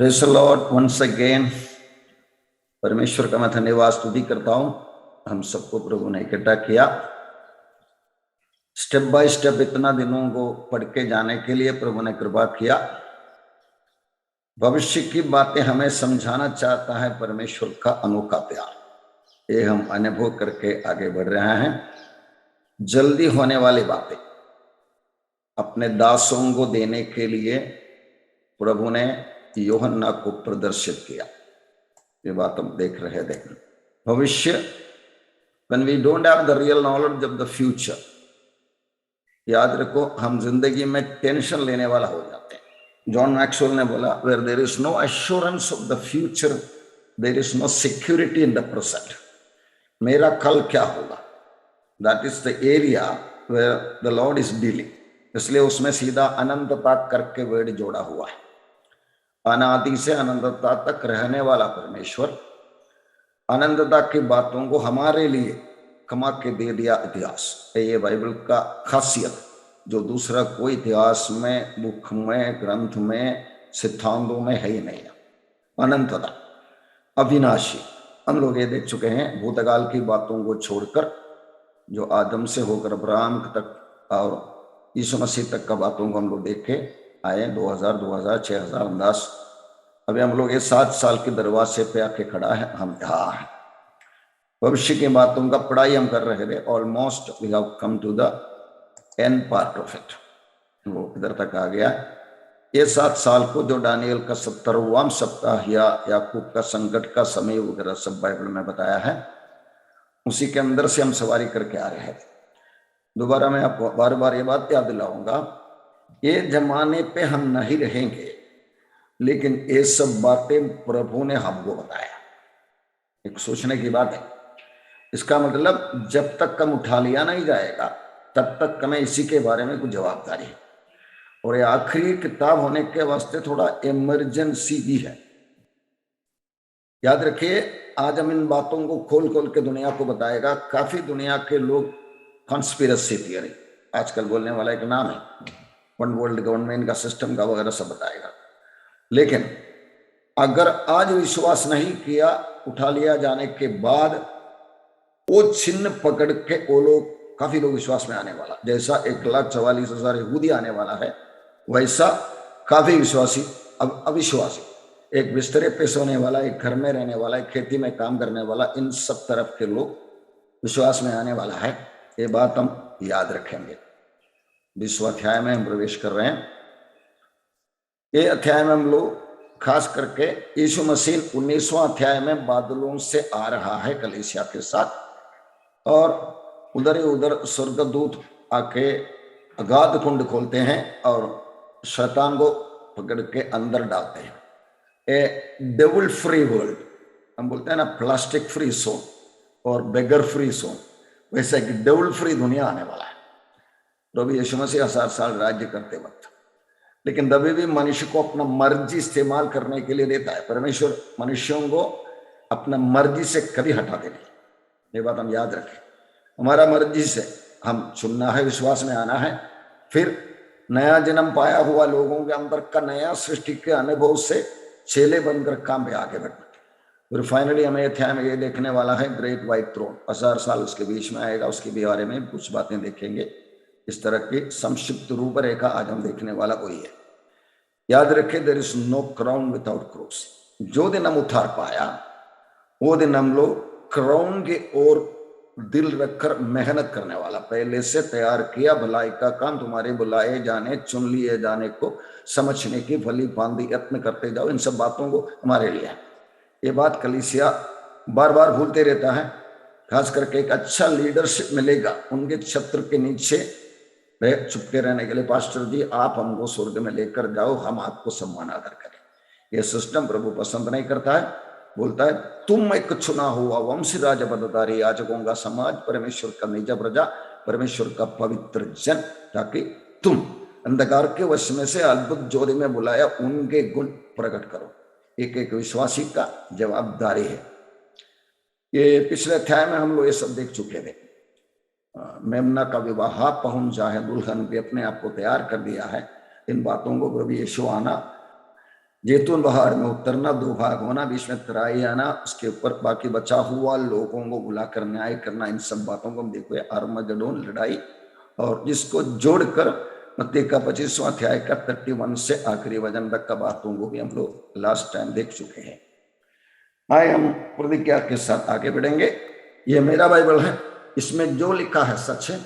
Praise the Lord once again. परमेश्वर का मैं धन्यवाद स्तुति करता हूं। हम सबको प्रभु ने इकट्ठा किया, स्टेप बाय स्टेप इतना दिनों को पढ़ के जाने के लिए प्रभु ने कृपा किया। भविष्य की बातें हमें समझाना चाहता है परमेश्वर का अनोखा प्यार, ये हम अनुभव करके आगे बढ़ रहे हैं। जल्दी होने वाली बातें अपने दासों को देने के लिए प्रभु ने यूहन्ना को प्रदर्शित किया। ये बात हम देख रहे थे। भविष्य, when we don't have the real knowledge of the future, याद रखो हम जिंदगी में टेंशन लेने वाला हो जाते हैं। जॉन मैक्सवेल ने बोला, where there is no assurance of the future, there is no security in the present. मेरा कल क्या होगा, that is the area where the Lord is dealing. इसलिए उसमें सीधा अनंतता करके वर्ड जोड़ा हुआ है। अनादि से अनंतता तक रहने वाला परमेश्वर अनंतता की बातों को हमारे लिए कमा के दे दिया इतिहास। ये बाइबल का खासियत जो दूसरा कोई इतिहास में, बुक में, ग्रंथ में, सिद्धांतों में है ही नहीं। अनंतता, अविनाशी। हम लोग ये देख चुके हैं भूतकाल की बातों को छोड़कर, जो आदम से होकर अब्राहम तक और यीशु मसीह तक का बातों को हम लोग देख के आए। 2000, 6000 अंदाज। अभी हम लोग ये 7 साल के दरवाजे पे आके खड़ा है, हम यहाँ हैं। भविष्य की बातों का पढ़ाई हम कर रहे थे। Almost we have come to the end part of it. वो इधर तक आ गया। ये 7 साल को जो दानियल का 70वां सप्ताह या याकूब का संकट का समय वगैरह सब बाइबल में बताया है, उसी के अंदर से हम सवारी करके आ रहे थे। दोबारा मैं आपको बार बार ये बात याद दिलाऊंगा, ये जमाने पे हम नहीं रहेंगे, लेकिन ये सब बातें प्रभु ने हमको बताया। एक सोचने की बात है। इसका मतलब जब तक कम उठा लिया नहीं जाएगा तब तक हमें इसी के बारे में कुछ जवाबदारी है। और ये आखिरी किताब होने के वास्ते थोड़ा इमरजेंसी भी है। याद रखिए, आज हम इन बातों को खोल खोल के दुनिया को बताएगा। काफी दुनिया के लोग कॉन्स्पिरेसी थियरी, आजकल बोलने वाला एक नाम है, वन वर्ल्ड गवर्नमेंट का सिस्टम का वगैरह सब बताएगा। लेकिन अगर आज विश्वास नहीं किया, उठा लिया जाने के बाद वो चिन्ह पकड़ के वो लोग, काफी लोग विश्वास में आने वाला। जैसा 1,44,000 यहूदी आने वाला है, वैसा काफी विश्वासी अब अविश्वासी, एक बिस्तरे पे सोने वाला, एक घर में रहने वाला, एक खेती में काम करने वाला, इन सब तरफ के लोग विश्वास में आने वाला है। ये बात हम याद रखेंगे। 20वां अध्याय में हम प्रवेश कर रहे हैं। ये अध्याय में हम लोग खास करके यीशु मसीह 19वां अध्याय में बादलों से आ रहा है कलीसिया के साथ, और उधर ही उधर स्वर्गदूत आके अगाध कुंड खोलते हैं और शैतान को पकड़ के अंदर डालते हैं। ए डेविल फ्री वर्ल्ड, हम बोलते हैं ना, प्लास्टिक फ्री जोन और बेगर फ्री जोन, वैसे एक डेविल फ्री दुनिया आने वाला है। प्रभु यीशु मसीह 1000 साल राज्य करते वक्त, लेकिन तभी भी मनुष्य को अपना मर्जी इस्तेमाल करने के लिए देता है। परमेश्वर मनुष्यों को अपना मर्जी से कभी हटाते नहीं। ये बात हम याद रखें। हमारा मर्जी से हम चुनना है, विश्वास में आना है, फिर नया जन्म पाया हुआ लोगों के अंदर का नया सृष्टि के अनुभव से चेले बनकर काम पे आगे बढ़ना। फिर फाइनली हमें अध्याय में ये देखने वाला है ग्रेट व्हाइट थ्रोन। 1000 साल उसके बीच में आएगा, उसके बारे में कुछ बातें देखेंगे। इस तरह की संक्षिप्त रूपरेखा आज हम देखने वाला वही है। याद रखें, there is no crown without cross. जो दिन हम उतार पाया, वो दिन हम लोग क्राउन के ओर दिल रखकर मेहनत करने वाला, पहले से तैयार किया भलाई का काम, तुम्हारे बुलाए जाने, चुन लिए जाने को समझने की भली भांति यत्न करते जाओ। इन सब बातों को हमारे लिए है। ये बात कलीसिया बार बार भूलते रहता है। खास करके एक अच्छा लीडरशिप मिलेगा उनके छत्र के नीचे चुपके रहने के लिए, पास्टर जी आप हमको स्वर्ग में लेकर जाओ, हम आपको सम्मान आदर करें। यह सिस्टम प्रभु पसंद नहीं करता है। बोलता है तुम एक चुना हुआ वंश, राजा पदाधिकारी, याजकों का समाज, परमेश्वर का निज प्रजा, परमेश्वर का पवित्र जन, ताकि तुम अंधकार के वश में से अद्भुत ज्योति में बुलाया उनके गुण प्रकट करो। एक एक विश्वासी का जवाबदारी है। ये पिछले अध्याय में हम लोग ये सब देख चुके थे। मेमना का विवाह पहुंच जा है, दुल्हन भी अपने आप को तैयार कर दिया है। इन बातों को प्रभु यीशु आना जैतून पहाड़ में उतरना, 2 भाग होना, बीच में तराई आना, उसके ऊपर बाकी बचा हुआ लोगों को बुलाकर न्याय करना, इन सब बातों को हम देखो, आर्मगेडोन लड़ाई, और जिसको जोड़कर मत्ती का 25वां अध्याय का 31 से आखिरी वचन तक का बातों को भी हम लोग लास्ट टाइम देख चुके हैं। आए हम प्रतिज्ञा के साथ आगे बढ़ेंगे। ये मेरा बाइबल है, इसमें जो लिखा है सच है।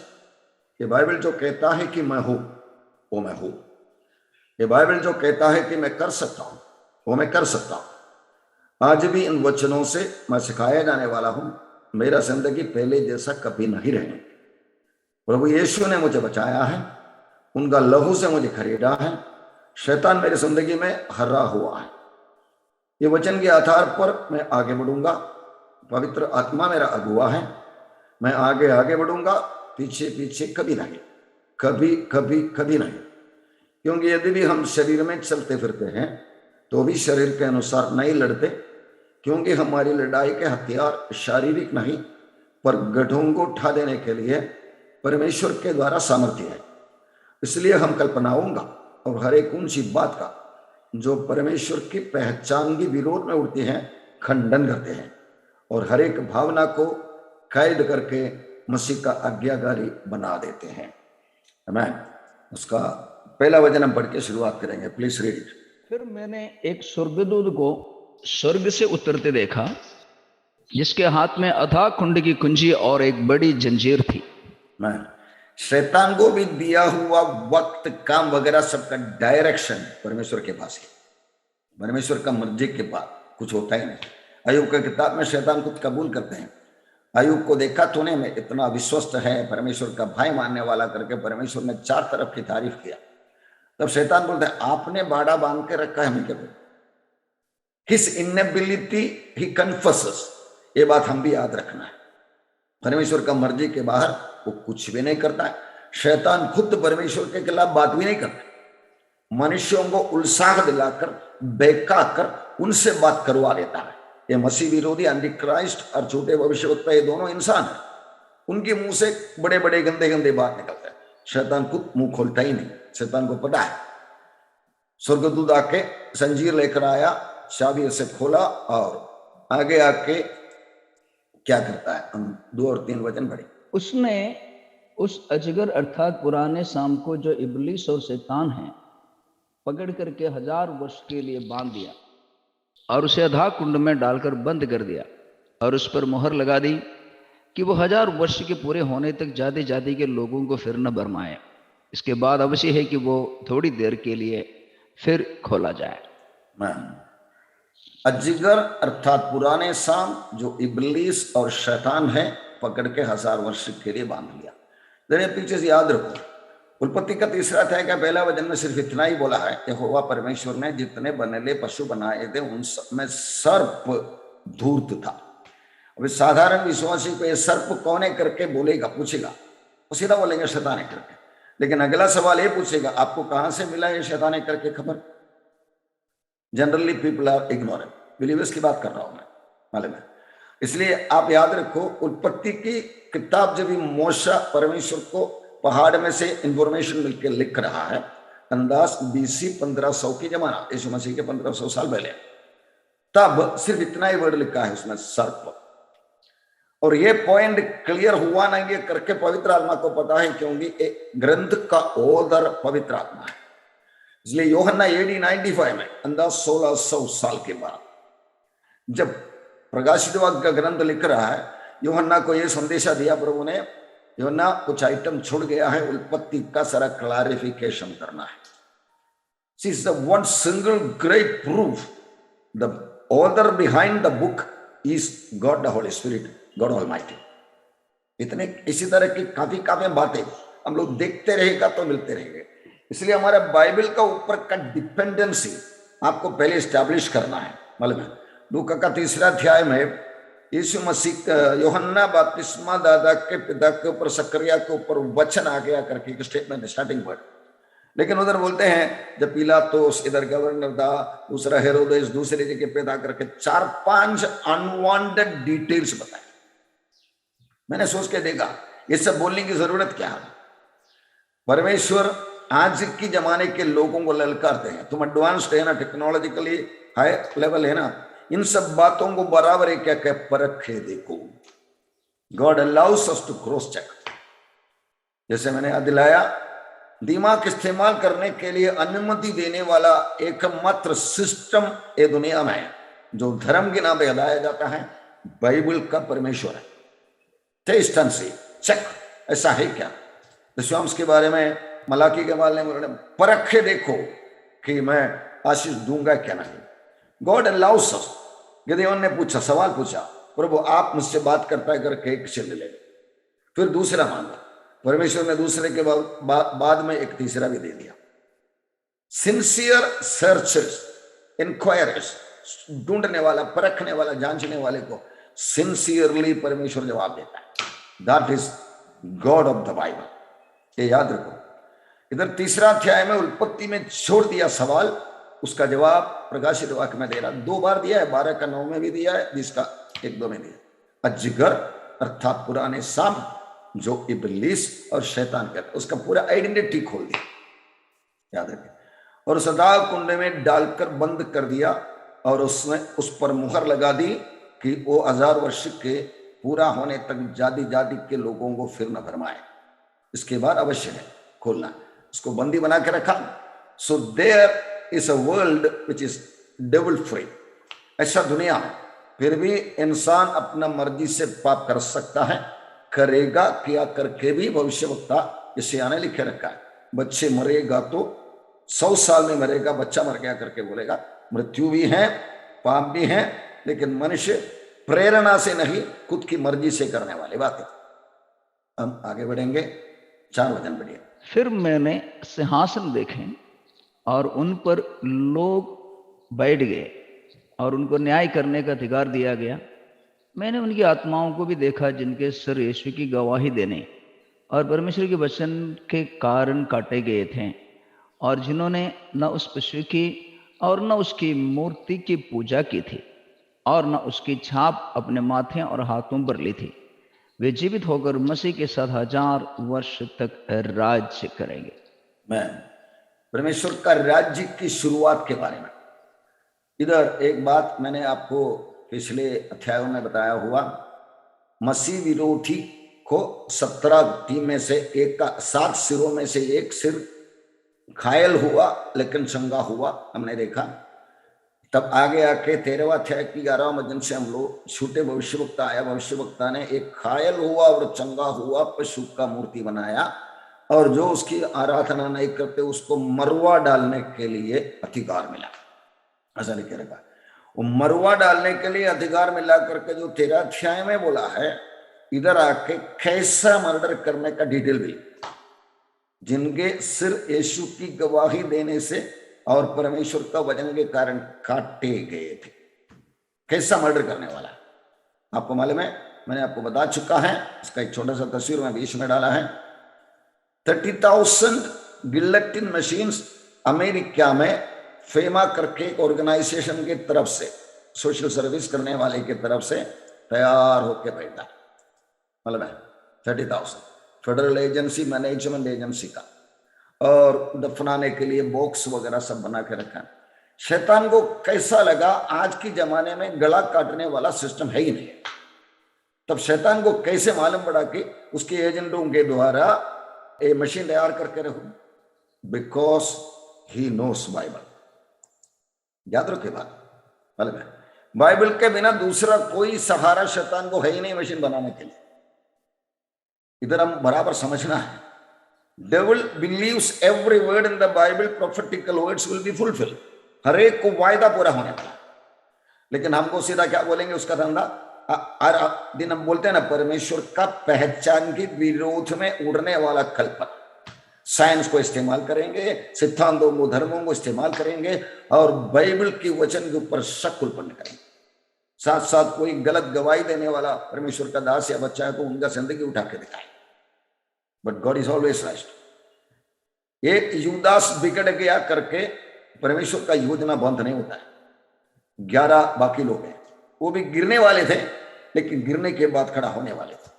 ये बाइबल जो कहता है कि मैं हूं वो मैं हूं। ये बाइबल जो कहता है कि मैं कर सकता हूं वो मैं कर सकता हूं। आज भी इन वचनों से मैं सिखाया जाने वाला हूं। मेरा जिंदगी पहले जैसा कभी नहीं रहेगी। प्रभु यीशु ने मुझे बचाया है, उनका लहू से मुझे खरीदा है। शैतान मेरी जिंदगी में हरा हुआ है। ये वचन के आधार पर मैं आगे बढ़ूंगा। पवित्र आत्मा मेरा अगुआ है। मैं आगे आगे बढ़ूंगा, पीछे पीछे कभी नहीं, कभी कभी कभी नहीं। क्योंकि यदि भी हम शरीर में चलते फिरते हैं तो भी शरीर के अनुसार नहीं लड़ते, क्योंकि हमारी लड़ाई के हथियार शारीरिक नहीं पर गड्ढों को उठा देने के लिए परमेश्वर के द्वारा सामर्थ्य है। इसलिए हम कल्पनाओं का और हर एक ऊंची बात का जो परमेश्वर की पहचान के विरोध में उठती है खंडन करते हैं, और हर एक भावना को कैद करके मसीह का आज्ञाकारी बना देते हैं। आमीन। उसका पहला वचन हम पढ़ के शुरुआत करेंगे। Please read it. फिर मैंने एक स्वर्गदूत को स्वर्ग से उतरते देखा, जिसके हाथ में अथाह कुंड की कुंजी और एक बड़ी जंजीर थी। मैं शैतान को भी दिया हुआ वक्त, काम वगैरह सबका डायरेक्शन परमेश्वर के पास है। परमेश्वर का मर्जी के बाद कुछ होता ही नहीं। अय्यूब की किताब में शैतान खुद कबूल करते हैं, अय्यूब को देखा तूने में इतना विश्वस्त है, परमेश्वर का भाई मानने वाला करके परमेश्वर ने 4 तरफ की तारीफ किया। तब शैतान बोलता है आपने बाड़ा बांध के रखा है, हमें क्या? हिज इनएबिलिटी ही कन्फेसेस। ये बात हम भी याद रखना है। परमेश्वर का मर्जी के बाहर वो कुछ भी नहीं करता है। शैतान खुद परमेश्वर के खिलाफ बात भी नहीं करता। मनुष्यों को उत्साह दिलाकर बहका कर उनसे बात करवा लेता है। ये मसीह विरोधी एंटी क्राइस्ट और झूठे भविष्यवक्ता, ये दोनों इंसान हैं। उनके मुंह से बड़े बड़े गंदे गंदे बात निकलते हैं। शैतान खुद मुंह खोलता ही नहीं। शैतान को पता है। स्वर्गदूत आके जंजीर लेकर आया, चाबी से खोला और आगे आके क्या करता है? हम 2 और 3 वचन पढ़े। उसने उस अजगर अर्थात पुराने शाम को, जो इबलीस और शैतान है, पकड़ करके 1000 वर्ष के लिए बांध दिया और उसे अथाह कुंड में डालकर बंद कर दिया, और उस पर मोहर लगा दी कि वो 1000 वर्ष के पूरे होने तक जाति जाति के लोगों को फिर न भरमाए। इसके बाद अवश्य है कि वो थोड़ी देर के लिए फिर खोला जाए। अजगर अर्थात पुराने शाम, जो इबलीस और शैतान है, पकड़ के 1000 वर्ष के लिए बांध लिया। जरा पीछे से याद रखो, उत्पत्ति का 3रा अध्याय का पहला वचन में सिर्फ इतना ही बोला है, यहोवा परमेश्वर ने जितने बनेले पशु बनाए थे उन सब में सर्प धूर्त था। अभी साधारण विश्वासी को ये सर्प कौन है करके बोलेगा, पूछेगा, वो सीधा बोलेंगे शैतान है करके। लेकिन अगला सवाल ये पूछेगा, आपको कहां से मिला ये शैतान है करके खबर? Generally people are ignorant. Believers की बात कर रहा हूं मैं, मालूम है। इसलिए आप याद रखो, उत्पत्ति की किताब जब भी मूसा परमेश्वर को पहाड़ में से इंफॉर्मेशन मिलकर लिख रहा है, अंदाज BC 1500 की जमाना, यीशु मसीह के 1500 साल पहले, तब सिर्फ इतना ही वर्ड लिखा है उसमें, सर्प। और ये पॉइंट क्लियर हुआ नहीं ये करके पवित्र आत्मा को पता है, क्योंकि एक ग्रंथ का ऑथर पवित्र आत्मा है। इसलिए यूहन्ना AD 95 में, अंदाज 1600 साल के बाद, जब प्रकाशित वाक्य का ग्रंथ लिख रहा है, यूहन्ना को यह संदेशा दिया प्रभु ने, यूहन्ना कुछ आइटम छोड़ गया है, उत्पत्ति का सारा क्लैरिफिकेशन करना है। This is the one single great proof. The author behind the book is God the Holy Spirit, God Almighty. इतने इसी तरह की काफी बातें हम लोग देखते रहेगा तो मिलते रहेंगे। इसलिए हमारा बाइबल का ऊपर का डिपेंडेंसी आपको पहले स्टैब्लिश करना है। मालूम है, लूका का 3रा अध्याय में यीशु मसीह यूहन्ना बपतिस्मा दादा के पिता के ऊपर, सकरिया के ऊपर वचन आ गया करके एक स्टेटमेंट, स्टार्टिंग वर्ड। लेकिन उधर बोलते हैं जब पिलातुस इधर गवर्नर था, दूसरा हेरोदेस दूसरे जगह पैदा करके 4-5 अनवांटेड डिटेल्स बताए। मैंने सोच के देखा ये सब बोलने की जरूरत क्या है? परमेश्वर आज की जमाने के लोगों को ललकारते हैं, तुम एडवांस्ड है ना, टेक्नोलॉजिकली हाई लेवल है ना, इन सब बातों को बराबर है क्या क्या परखे देखो। God allows us to cross check. जैसे मैंने याद दिलाया, दिमाग इस्तेमाल करने के लिए अनुमति देने वाला एकमात्र सिस्टम ये दुनिया में है जो धर्म के नाम पे हटाया जाता है, बाइबल का परमेश्वर है। टेस्ट एंड सी, चेक, ऐसा है क्या। विश्वास के बारे में मलाकी के बारे में परखे देखो कि मैं आशीष दूंगा क्या नहीं। गॉड अलाउस अस। गिदयोन ने पूछा, सवाल पूछा, प्रभु आप मुझसे बात करता है करके एक चिन्ह ले। फिर दूसरा मांगा, परमेश्वर ने दूसरे के बाद में एक तीसरा भी दे दिया। सिंसियर सर्चर्स, इंक्वायरर्स, ढूंढने वाला, परखने वाला, जांचने वाले को सिंसियरली परमेश्वर जवाब देता है। That is God of the Bible. ये याद रखो। इधर तीसरा अध्याय में उत्पत्ति में छोड़ दिया सवाल, उसका जवाब प्रकाशित वाक्य में दे रहा। 2 बार दिया है, 12 का 9 में भी दिया है, 20 का 1-2 में दिया। अजगर अर्थात पुराने सांप, जो इब्लीस और शैतान कहते हैं, उसका पूरा आइडेंटिटी खोल दिया, याद रखें, और सदा कुंड में डालकर बंद कर दिया, और उसने उस पर मुहर लगा दी कि वो 1000 वर्ष के पूरा होने तक जाति जाति के लोगों को फिर न भरमाए। इसके बाद अवश्य है खोलना, उसको बंदी बना के रखा। So there is a world which is devil free. ऐसा दुनिया में फिर भी इंसान अपना मर्जी से पाप कर सकता है, करेगा, किया करके भी। भविष्यवक्ता इसे आने लिखे रखा है, बच्चे मरेगा तो 100 साल में मरेगा, बच्चा मर गया करके बोलेगा। मृत्यु भी है, पाप भी है, लेकिन मनुष्य प्रेरणा से नहीं, खुद की मर्जी से करने वाली बात है। हम आगे बढ़ेंगे, 4 वचन बढ़िए। फिर मैंने सिंहासन देखे और उन पर लोग बैठ गए और उनको न्याय करने का अधिकार दिया गया। मैंने उनकी आत्माओं को भी देखा जिनके सिर यीशु की गवाही देने और परमेश्वर के वचन के कारण काटे गए थे, और जिन्होंने न उस पशु की और न उसकी मूर्ति की पूजा की थी और न उसकी छाप अपने माथे और हाथों पर ली थी। वे जीवित होकर मसीह के साथ 1000 वर्ष तक राज्य करेंगे। मैं परमेश्वर का राज्य की शुरुआत के बारे में, इधर एक बात मैंने आपको पिछले अध्यायों में बताया हुआ, मसीह विरोधी को 17 टीम में से एक का 7 सिरों में से एक सिर घायल हुआ लेकिन चंगा हुआ, हमने देखा। तब आगे आके 13वां अध्याय की 11वां वचन से हम लोग छूटे भविष्यवक्ता आया। भविष्यवक्ता ने एक घायल हुआ और चंगा हुआ पशु का मूर्ति बनाया, और जो उसकी आराधना नहीं करते उसको मरवा डालने के लिए अधिकार मिला, ऐसा लिखे रखा। वो मरवा डालने के लिए अधिकार मिला करके जो 13 अध्याय में बोला है, इधर आके कैसा मर्डर करने का डिटेल भी, जिनके सिर यीशु की गवाही देने से और परमेश्वर का वचन के कारण काटे गए थे। कैसा मर्डर करने वाला आपको मालूम है, मैंने आपको बता चुका है। इसका एक छोटा सा तस्वीर में बीच में डाला है। 30,000 गिलेटिन मशीन्स अमेरिका में फेमा करके एक ऑर्गेनाइजेशन की तरफ से, सोशल सर्विस करने वाले की तरफ से तैयार होकर बैठा, मतलब है 30,000 फेडरल एजेंसी, मैनेजमेंट एजेंसी का, और दफनाने के लिए बॉक्स वगैरह सब बना के रखा है। शैतान को कैसा लगा, आज के जमाने में गला काटने वाला सिस्टम है ही नहीं, तब शैतान को कैसे मालूम पड़ा कि उसके एजेंटों के द्वारा ये मशीन तैयार करके रखो, बिकॉज ही नोस बाइबल। याद रखे बात, मालूम है बाइबल के बिना दूसरा कोई सहारा शैतान को है ही नहीं मशीन बनाने के लिए। इधर हम बराबर समझना है, devil believes every word in the Bible, prophetical words will be fulfil. हर एक को वायदा पूरा होने वाला, लेकिन हमको सीधा क्या बोलेंगे, उसका धंधा। हर दिन हम बोलते हैं ना, परमेश्वर का पहचान के विरोध में उड़ने वाला कल्पना, साइंस को इस्तेमाल करेंगे, सिद्धांतों को, धर्मों को इस्तेमाल करेंगे, और बाइबल के वचन के ऊपर शक उत्पन्न करेंगे। साथ साथ कोई गलत गवाही देने वाला परमेश्वर का दास या बच्चा है तो उनका जिंदगी उठा के दिखाए। But God is always right. एक यूदास बिगड़ गया करके परमेश्वर का योजना बंद नहीं होता है। 11 बाकी लोग हैं, वो भी गिरने वाले थे, लेकिन गिरने के बाद खड़ा होने वाले थे।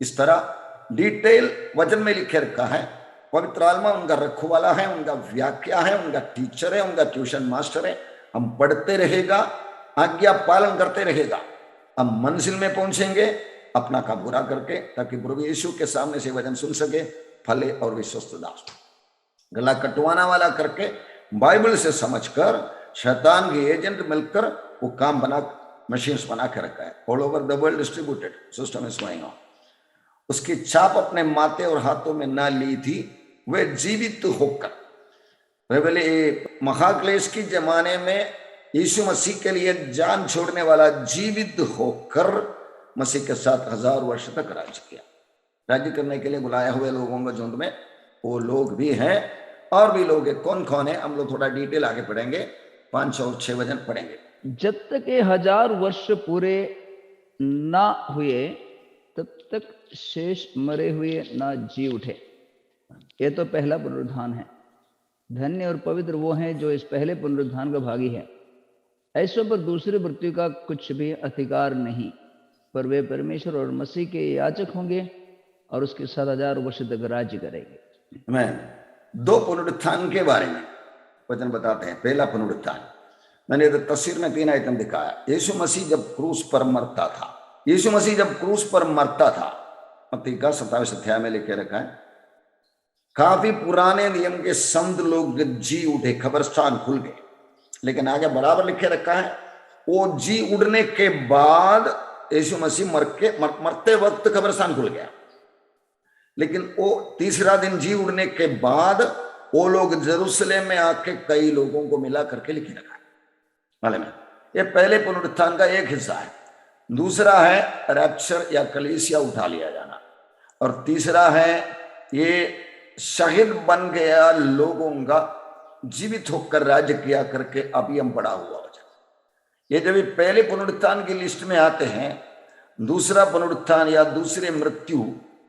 इस तरह डिटेल वचन में लिखे रखा है। पवित्र आत्मा उनका रखवाला है, उनका व्याख्या है, उनका टीचर है, उनका ट्यूशन मास्टर है। हम पढ़ते रहेगा, आज्ञा पालन करते रहेगा, हम मंजिल में पहुंचेंगे अपना काम पूरा करके, ताकि प्रभु यीशु के सामने से वचन सुन सके, फले और विश्वस्त दास। गला कटवाना वाला करके बाइबल से समझकर शैतान के एजेंट मिलकर वो काम बना, मशीन्स बना के रखा है। All over the world distributed system is going on. उसकी छाप अपने माथे और हाथों में ना ली थी, वे जीवित होकर, महाक्लेश की जमाने में यीशु मसीह के लिए जान छोड़ने वाला जीवित होकर मसीह के साथ 1000 वर्ष तक राज्य किया। राज्य करने के लिए बुलाए हुए लोगों के झुंड में वो लोग भी हैं, और भी लोग हैं। कौन कौन है हम लोग थोड़ा डिटेल आगे पढ़ेंगे, 5 और 6 वचन पढ़ेंगे। जब तक ये 1000 वर्ष पूरे ना हुए तब तक शेष मरे हुए ना जी उठे। ये तो पहला पुनरुत्थान है। धन्य और पवित्र वो हैं जो इस पहले पुनरुत्थान का भागी है। ऐसों पर दूसरी मृत्यु का कुछ भी अधिकार नहीं, पर वे परमेश्वर और मसीह के याजक होंगे और उसके साथ 1000 वर्ष तक राज्य करेंगे। मैं 2 पुनरुत्थान के बारे में वचन बताते हैं। पहला पुनरुत्थान, मैंने तो तस्वीर में 3 आइटम दिखाया। यीशु मसीह जब क्रूस पर मरता था, यीशु मसीह जब क्रूस पर मरता था, मत्ती का 27 अध्याय में लिखे रखा है, काफी पुराने नियम के संत लोग जी उठे, कब्रिस्तान खुल गए। लेकिन आगे बराबर लिखे रखा है, वो जी उड़ने के बाद यीशु मसीह मरते वक्त कब्रिस्तान खुल गया। लेकिन वो तीसरा दिन जी उड़ने के बाद वो लोग जेरूसलेम में आके कई लोगों को मिला करके लिखे रखा है मालूम है। ये पहले पुनरुत्थान का एक हिस्सा है। दूसरा है रैप्चर या कलीसिया उठा लिया जाना, और तीसरा है ये शहीद बन गया लोगों का जीवित होकर राज्य किया करके अभी हम पढ़ा हुआ वचन। ये जब पहले पुनरुत्थान की लिस्ट में आते हैं, दूसरा पुनरुत्थान या दूसरे मृत्यु,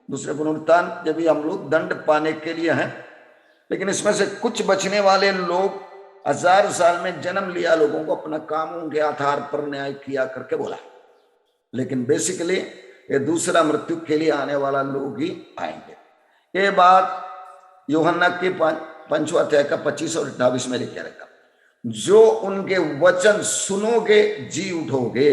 दूसरे पुनरुत्थान जब हम लोग दंड पाने के लिए हैं। लेकिन इसमें से कुछ बचने वाले लोग 1000 साल में जन्म लिया लोगों को अपना कामों के आधार पर न्याय किया करके बोला। लेकिन बेसिकली ये दूसरा मृत्यु के लिए आने वाला लोग ही आएंगे। ये बात यूहन्ना के 5वां अध्याय का 25 और 28 में लिखे रखा, जो उनके वचन सुनोगे जी उठोगे।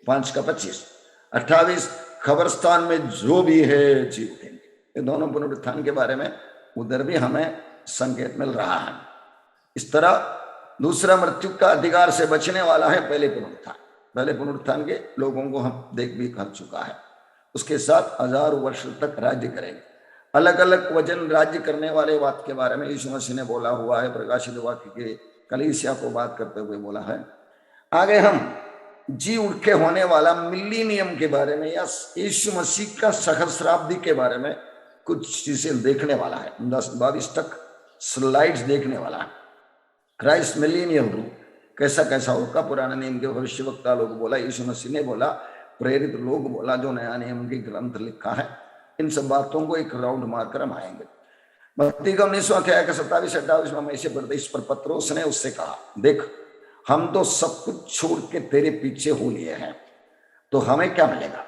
5 का 25, 28 कब्रिस्तान में जो भी है जी उठेंगे। ये दोनों पुनरुत्थान के बारे में उधर भी हमें संकेत मिल रहा है। इस तरह दूसरा मृत्यु का अधिकार से बचने वाला है पहले पुनरुत्थान। पहले पुनरुत्थान के लोगों को हम देख भी कर चुका है। उसके साथ 1000 वर्ष तक राज्य करेंगे। अलग अलग वचन राज्य करने वाले बात के बारे में यीशु मसीह ने बोला हुआ है। प्रकाशित वाक्य के कलीसिया को बात करते हुए बोला है। आगे हम जी उठ के होने वाला मिलीनियम के बारे में या यीशु मसीह का सहस्राब्दी के बारे में कुछ चीजें देखने वाला है। 10-22 तक स्लाइड्स देखने वाला है। क्राइस्ट मिलीनियम रूल कैसा कैसा होगा। पुराने नियम के भविष्यवक्ता लोग बोला, यीशु मसीह ने बोला, प्रेरित लोग बोला, जो नया नियम की ग्रंथ लिखा है। इन सब बातों को एक राउंड मारकर हम आएंगे। मत्ती का 19वां अध्याय का 27-28 में हम ऐसे पढ़ते, इस पर पत्रोस ने उससे कहा, देख हम तो सब कुछ छोड़ के तेरे पीछे हो लिए हैं, तो हमें क्या मिलेगा।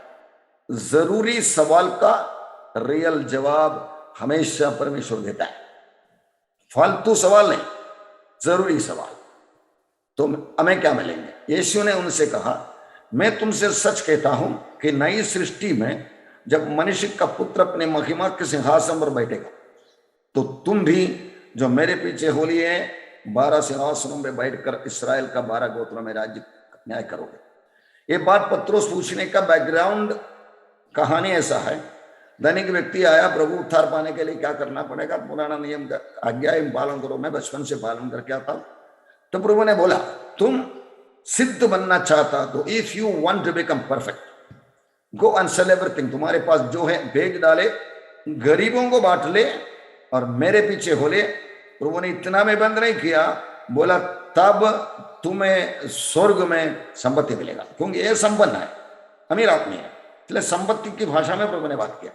जरूरी सवाल का रियल जवाब हमेशा परमेश्वर देता है। फालतू सवाल नहीं, जरूरी सवाल। तो हमें क्या मिलेंगे। यीशु ने उनसे कहा, मैं तुमसे सच कहता हूं कि नई सृष्टि में जब मनुष्य का पुत्र अपने महिमा के सिंहासन पर बैठेगा, तो तुम भी जो मेरे पीछे हो लिए 12 सिंहासनों में बैठकर इसराइल का 12 गोत्रों में राज्य न्याय करोगे। ये बात पत्रोस पूछने का बैकग्राउंड कहानी ऐसा है। धनिक व्यक्ति आया, प्रभु उद्धार पाने के लिए क्या करना पड़ेगा। पुराना नियम का आज्ञा पालन करो, मैं बचपन से पालन करके आता हूं। तो प्रभु ने बोला, तुम सिद्ध बनना चाहता तो if you want to become perfect, go and sell everything. तुम्हारे पास जो है भेज डाले, गरीबों को बांट ले और मेरे पीछे हो ले। प्रभु ने इतना में बंद नहीं किया, बोला तब तुम्हें स्वर्ग में संपत्ति मिलेगा, क्योंकि ये संपन्न है, अमीर आदमी है। इसलिए संपत्ति की भाषा में प्रभु ने बात किया।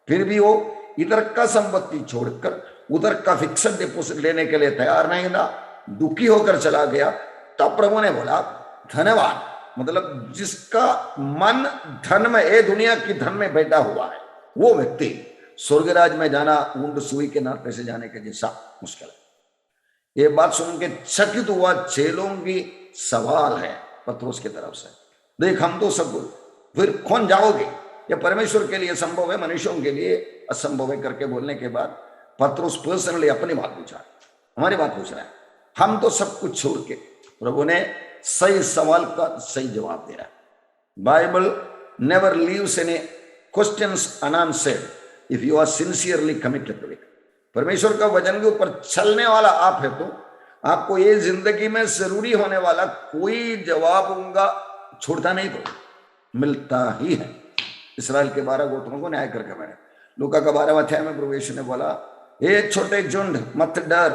फिर भी वो इधर का संपत्ति छोड़कर उधर का फिक्स्ड डिपॉजिट लेने के लिए तैयार नहीं था, दुखी होकर चला गया। तब प्रभु ने बोला, धन्यवाद, मतलब जिसका मन धन में, ये दुनिया की धन में बैठा हुआ है, वो व्यक्ति स्वर्गराज में जाना ऊंट सुई के नाते से जाने के जैसा मुश्किल है। ये बात सुन के चकित हुआ चेलों की सवाल है पतरस की तरफ से, देख हम तो सब फिर कौन जाओगे, ये परमेश्वर के लिए संभव है, मनुष्यों के लिए असंभव है करके बोलने के बाद पतरस पर्सनली अपनी बात पूछा, हमारी बात पूछ रहा है, हम तो सब कुछ छोड़ के। प्रभु ने सही सवाल का सही जवाब दिया। Bible never leaves any questions unanswered if you are sincerely committed to it. परमेश्वर का वचन के ऊपर चलने वाला आप है तो आपको ये जिंदगी में जरूरी होने वाला कोई जवाब उनका छोड़ता नहीं, तो मिलता ही है। इसराइल के 12 गोत्रों को न्याय करके मैंने लूका का 12वां अध्याय में प्रभु यीशु ने बोला, ये छोटे झुंड मत डर,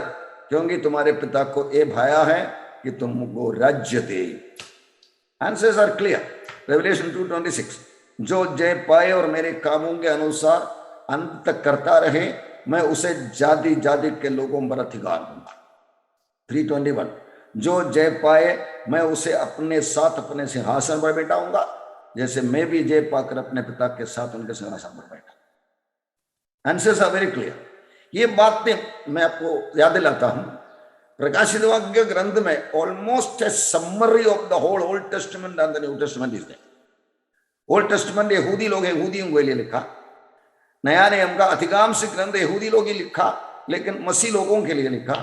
क्योंकि तुम्हारे पिता को ये भाया है कि तुमको राज्य दे। Answers are clear. रेवलेशन 2:26, जो जय पाए और मेरे कामों के अनुसार अंत तक करता रहे, मैं उसे जाति जाति के लोगों पर अधिकार दूंगा। 3:21, जो जय पाए मैं उसे अपने साथ अपने सिंहासन पर बैठाऊंगा, जैसे मैं भी जय पाकर अपने पिता के साथ उनके सिंहासन पर बैठा। Answers are very clear. ये बातें मैं आपको याद दिलाता हूं, प्रकाशित वाक्य ग्रंथ में almost a summary of the whole Old Testament and the New Testament is there. Old Testament यहूदी लोग यहूदियों के लिए लिखा, नया नियम का अधिकांश ग्रंथ यहूदी लोग ही लिखा, लेकिन मसीह लोगों के लिए लिखा।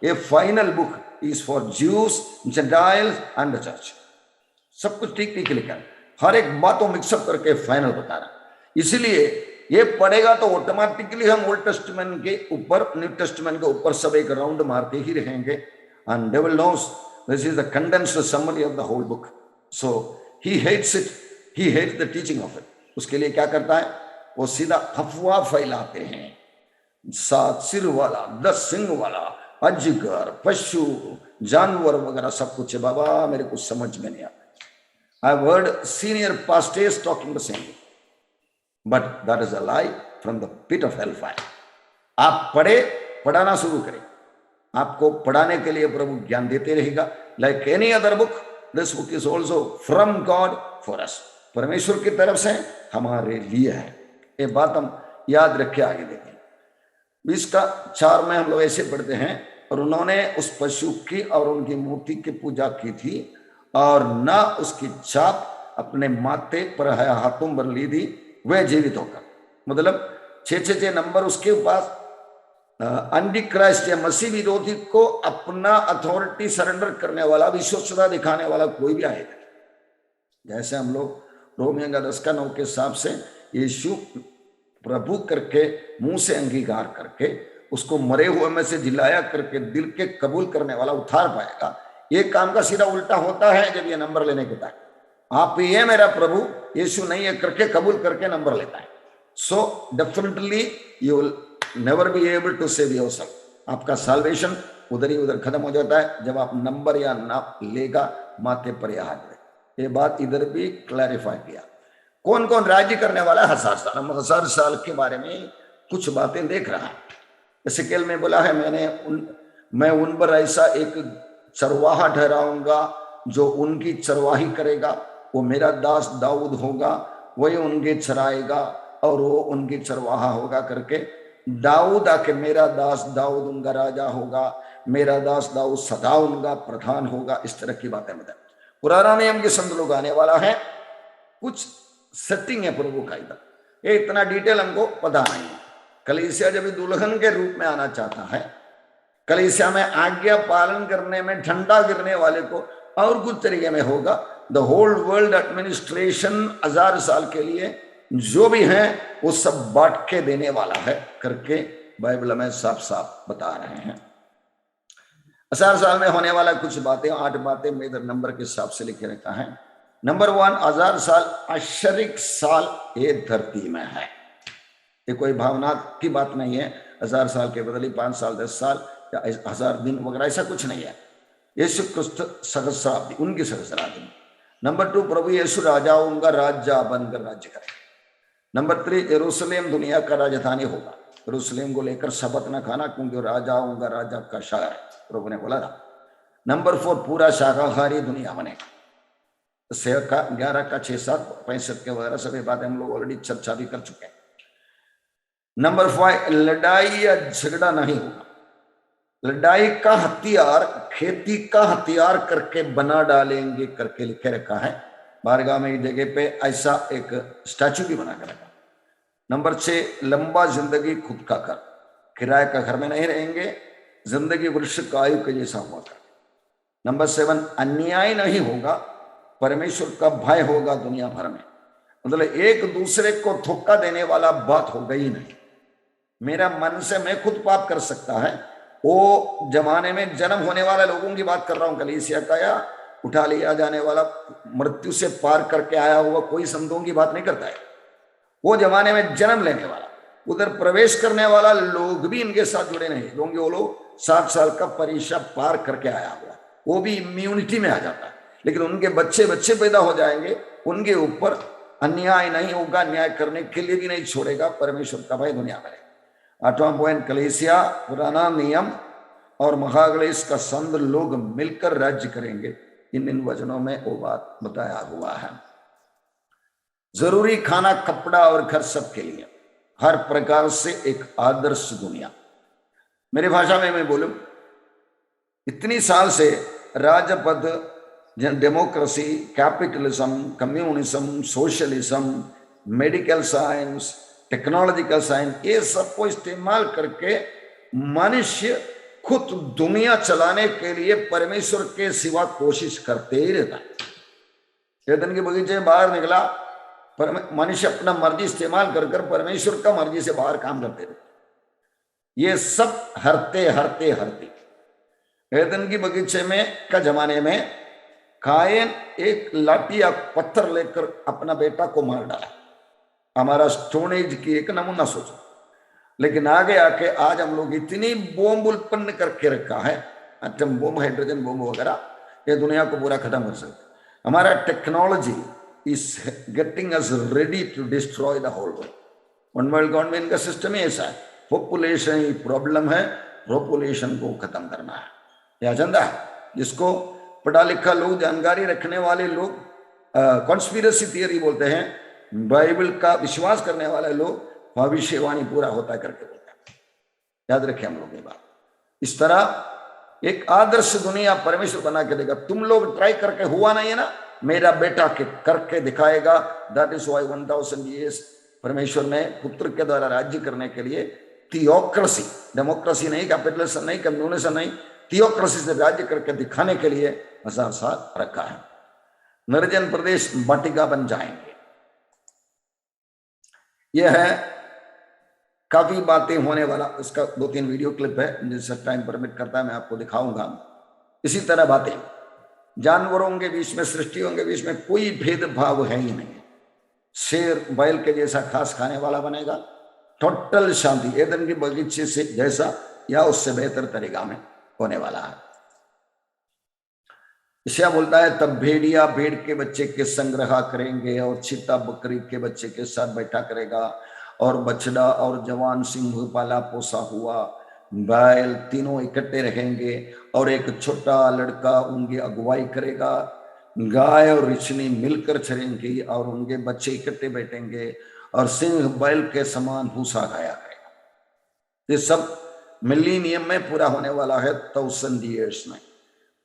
ये final book is for Jews, Gentiles and the church. सब कुछ ठीक ठीक लिखा है, हर एक बातों मिक्सअप करके फाइनल बता रहा। इसलिए ये पढ़ेगा तो ऑटोमेटिकली हम ओल्ड टेस्टामेंट के ऊपर न्यू टेस्टामेंट के ऊपर सब एक राउंड मारते ही रहेंगे। And devil knows this is the condensed summary of the whole book, so he hates it, he hates the teaching of it. उसके लिए क्या करता है, वो सीधा अफवाह फैलाते हैं। 7 सिर वाला, 10 सिंग वाला, अजगर, पशु, जानवर वगैरह सब कुछ है। बाबा मेरे को समझ में नहीं आता। I heard senior pastors talking the same, but that is a lie from the pit of hellfire. आप पढ़े, पढ़ाना शुरू करें, आपको पढ़ाने के लिए प्रभु ज्ञान देते रहेगा। Like any other book, this book is also from God for us. परमेश्वर की तरफ से हमारे लिए है। ये बात हम याद रख के आगे देखें। 20:4 में हम लोग ऐसे पढ़ते हैं, और उन्होंने उस पशु की और उनकी मूर्ति की पूजा की थी, और न उसकी छाप अपने माथे पर हाथों पर ली थी, वे जीवित होकर। मतलब 666 नंबर उसके पास एंटी क्राइस्ट या मसीह विरोधी को अपना अथॉरिटी सरेंडर करने वाला, विश्वसनीयता दिखाने वाला कोई भी आएगा। जैसे हम लोग रोमियो 10:9 के हिसाब से यीशु प्रभु करके मुंह से अंगीकार करके उसको मरे हुए में से जिलाया करके दिल के कबूल करने वाला उठार पाएगा। ये काम का सीधा उल्टा होता है जब ये नंबर लेने के बाद आप ये मेरा प्रभु यीशु नहीं है करके कबूल करके नंबर लेता है। So definitely you will never be able to save yourself. आपका साल्वेशन उधर ही उधर खत्म हो जाता है जब आप नंबर या नाप लेगा माथे पर या हाथ में। ये बात इधर भी क्लैरिफाई किया। कौन कौन राज्य करने वाला है 1000 साल। हम 1000 साल के बारे में कुछ बातें देख रहा है। एसेकिएल में बोला है मैं उन पर ऐसा एक चरवाहा ठहराऊंगा जो उनकी चरवाही करेगा, वो मेरा दास दाऊद होगा, वही उनके चराएगा और वो उनकी चरवाहा होगा करके दाऊद आके मेरा दास दाऊद उनका राजा होगा, मेरा दास दाऊद सदा उनका प्रधान होगा। इस तरह की बातें बताए। पुराना नियम के संत लोग आने वाला है, कुछ सेटिंग है प्रभु का इधर, ये इतना डिटेल हमको पता नहीं है। कलीसिया जब दुल्हन के रूप में आना चाहता है, कलीसिया में आज्ञा पालन करने में ठंडा गिरने वाले को और कुछ तरीके में होगा। द होल वर्ल्ड एडमिनिस्ट्रेशन 1000 साल के लिए जो भी है वो सब बांट के देने वाला है करके बाइबल में साफ साफ बता रहे हैं। 1000 साल में होने वाला कुछ बातें, 8 बातें मैं इधर नंबर के हिसाब से लिखे रखा है। नंबर 1, 1000 साल आश्चर्यिक साल ये धरती में है। ये कोई भावना की बात नहीं है। 1000 साल के बदले 5 साल 10 साल या 1000 दिन वगैरह ऐसा कुछ नहीं है। यीशु क्रिस्त सहस्राब्दी, उनकी सहस्राब्दी। नंबर 2, प्रभु यीशु राजाओं का राजा बनकर राज्य करेगा। नंबर 3, यरूशलेम दुनिया का राजधानी होगा। यरूशलेम को लेकर शपथ न खाना क्योंकि राजाओं का राजा का शहर है, प्रभु ने बोला था। नंबर 4, पूरा शाकाहारी दुनिया बनेगा। 11 का 6, 7, 65 के वगैरह सभी बातें हम लोग ऑलरेडी चर्चा भी कर चुके हैं। नंबर 5, लड़ाई या झगड़ा नहीं होगा। लड़ाई का हथियार खेती का हथियार करके बना डालेंगे करके लिखे रखा है। बारगाह में एक जगह पे ऐसा एक स्टैचू भी बना कर रखा। नंबर 6, लंबा जिंदगी खुद का घर, किराए का घर में नहीं रहेंगे, जिंदगी वृक्ष का आयु के जैसा हुआ कर। नंबर 7, अन्याय नहीं होगा, परमेश्वर का भय होगा दुनिया भर में। मतलब एक दूसरे को धोखा देने वाला बात हो गई नहीं। मेरा मन से मैं खुद पाप कर सकता है, वो जमाने में जन्म होने वाले लोगों की बात कर रहा हूं, कलीसिया का या उठा लिया जाने वाला मृत्यु से पार करके आया हुआ कोई संतों की बात नहीं करता है। वो जमाने में जन्म लेने वाला, उधर प्रवेश करने वाला लोग भी इनके साथ जुड़े नहीं क्योंकि वो लोग 7 साल का परीक्षा पार करके आया हुआ, वो भी इम्यूनिटी में आ जाता है। लेकिन उनके बच्चे बच्चे पैदा हो जाएंगे, उनके ऊपर अन्याय नहीं होगा, न्याय करने के लिए भी नहीं छोड़ेगा, परमेश्वर का भय दुनिया में। 8वां पॉइंट, कलीसिया, पुराना नियम और महाक्लेश का संघ लोग मिलकर राज्य करेंगे। इन वचनों में वो बात बताया हुआ है। जरूरी खाना, कपड़ा और घर सबके लिए, हर प्रकार से एक आदर्श दुनिया। मेरी भाषा में मैं बोलूं, इतनी साल से राजपद, democracy, capitalism, communism, socialism, medical science, technological science, ये सबको इस्तेमाल करके मनुष्य खुद दुनिया चलाने के लिए परमेश्वर के सिवा कोशिश करते ही रहता है। एदन के बगीचे बाहर निकला, मनुष्य अपना मर्जी इस्तेमाल कर कर परमेश्वर का मर्जी से बाहर काम करते रहते। ये सब हरते हरते हरते एदन की बगीचे में का जमाने में कायन एक लाठी या पत्थर लेकर अपना बेटा को मार डाला। हमारा स्टोन एज की एक नमूना सोचो। लेकिन आगे आके आज हम लोग इतनी बॉम्ब उत्पन्न करके रखा है, एटम बॉम्ब, हाइड्रोजन बॉम्ब वगैरह, ये दुनिया को पूरा खत्म कर सकते। हमारा technology is getting us ready to destroy the whole world. One world government का सिस्टम ही ऐसा है, पॉपुलेशन ही प्रॉब्लम है, पॉपुलेशन को खत्म करना है। यह एजेंडा है जिसको पढ़ा लिखा लोग, जानकारी रखने वाले लोग, कॉन्स्पिरेसी थियरी बोलते हैं, बाइबल का विश्वास करने वाले लोग भविष्यवाणी पूरा होता करके बोलते हैं। याद रखें हम लोग ये बात। इस तरह एक आदर्श दुनिया परमेश्वर बना के देगा। तुम लोग ट्राई करके हुआ नहीं है ना, मेरा बेटा के करके दिखाएगा। दैट इज व्हाई 1000 years परमेश्वर ने पुत्र के द्वारा राज्य करने के लिए थियोक्रेसी, डेमोक्रेसी नहीं, कैपिटलिज्म नहीं, कम्युनिज्म नहीं, थियोक्रेसी से राज्य करके दिखाने के लिए 1000 साल रखा है। निर्जन प्रदेश वाटिका बन जाएंगे। यह है काफी बातें होने वाला, इसका 2-3 वीडियो क्लिप है, जिससे टाइम परमिट करता है मैं आपको दिखाऊंगा। इसी तरह बातें, जानवरों के बीच में, सृष्टियों के बीच में कोई भेदभाव है ही नहीं। शेर बैल के जैसा घास खाने वाला बनेगा, टोटल शांति, एदन के बगीचे से जैसा या उससे बेहतर तरीका में होने वाला है। ईशाया बोलता है, तब भेड़िया भेड़ के बच्चे के संग रहा करेंगे और चीता बकरी के बच्चे के साथ बैठा करेगा, और बछड़ा और जवान सिंह पाला पोसा हुआ बैल तीनों इकट्ठे रहेंगे, और एक छोटा लड़का उनकी अगुवाई करेगा। गाय और रिछनी मिलकर चरेंगी और उनके बच्चे इकट्ठे बैठेंगे, और सिंह बैल के समान भूसा खाया करेगा। ये सब मिलेनियम में पूरा होने वाला है, 1000 years में।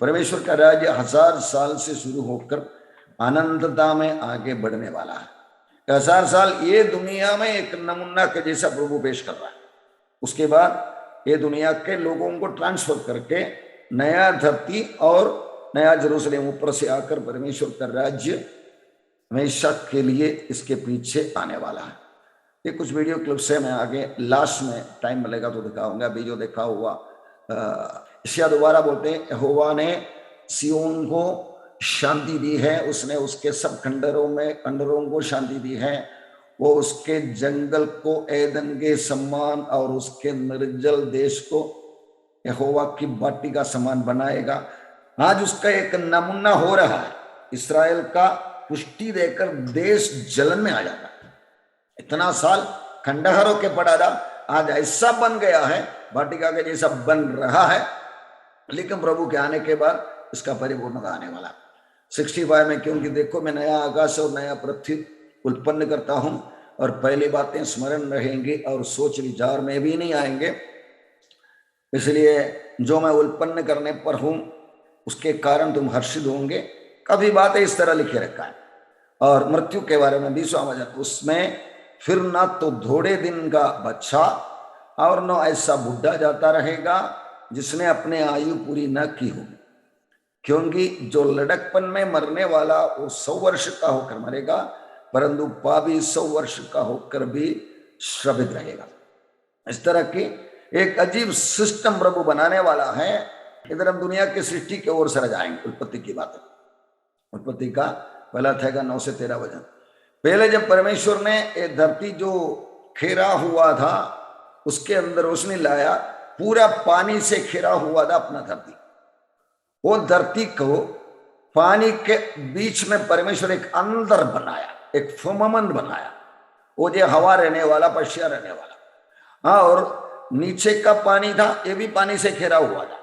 परमेश्वर का राज्य 1000 साल से शुरू होकर अनंतता में आगे बढ़ने वाला है। 1000 साल ये दुनिया में एक नमूना के जैसा प्रभु पेश कर रहा है। उसके बाद ये दुनिया के लोगों को ट्रांसफर करके नया धरती और नया जेरूसलम ऊपर से आकर परमेश्वर का राज्य हमेशा के लिए इसके पीछे आने वाला है। ये कुछ वीडियो क्लिप से मैं आगे लास्ट में टाइम मिलेगा तो दिखाऊंगा। अभी जो देखा हुआ ईशाया दोबारा बोलते हैं, यहोवा ने सिय्योन को शांति दी है, उसने उसके सब खंडरों को शांति दी है। वो उसके जंगल को एदन के समान और उसके निर्जल देश को यहोवा की बाटी का समान बनाएगा। आज उसका एक नमूना हो रहा है। इस्राएल का पुष्टि देकर देश जलन में आ जाता है। इतना साल खंडहरों के पड़ा रहा, आज ऐसा बन गया है, वाटिका के जैसा बन रहा है। लेकिन प्रभु के आने के बाद इसका परिपूर्णता आने वाला। 65 में, क्योंकि देखो मैं नया आकाश और नया पृथ्वी उत्पन्न करता हूं और पहली बातें स्मरण रहेंगी और सोच विचार में भी नहीं आएंगे। इसलिए जो मैं उत्पन्न करने पर हूं उसके कारण तुम हर्षित होंगे। कभी बातें इस तरह लिखे रखा है। और मृत्यु के बारे में 20वां वचन, उसमें फिर ना तो थोड़े दिन का बच्चा और न ऐसा बुढ़ा जाता रहेगा जिसने अपने आयु पूरी न की होगी, क्योंकि जो लड़कपन में मरने वाला वो 100 वर्ष का होकर मरेगा, परंतु पापी 100 वर्ष का होकर भी श्रमित रहेगा। इस तरह की एक अजीब सिस्टम प्रभु बनाने वाला है। इधर हम दुनिया की सृष्टि की ओर सर जाएंगे। उत्पत्ति की बात है, उत्पत्ति का पहला अध्याय 9 से 13 वचन। पहले जब परमेश्वर ने ये धरती जो घेरा हुआ था उसके अंदर उसने लाया, पूरा पानी से घेरा हुआ था अपना धरती। वो धरती को पानी के बीच में परमेश्वर एक अंदर बनाया, एक फर्मामेंट बनाया। वो जो हवा रहने वाला, पशिया रहने वाला। हाँ, और नीचे का पानी था, ये भी पानी से घेरा हुआ था।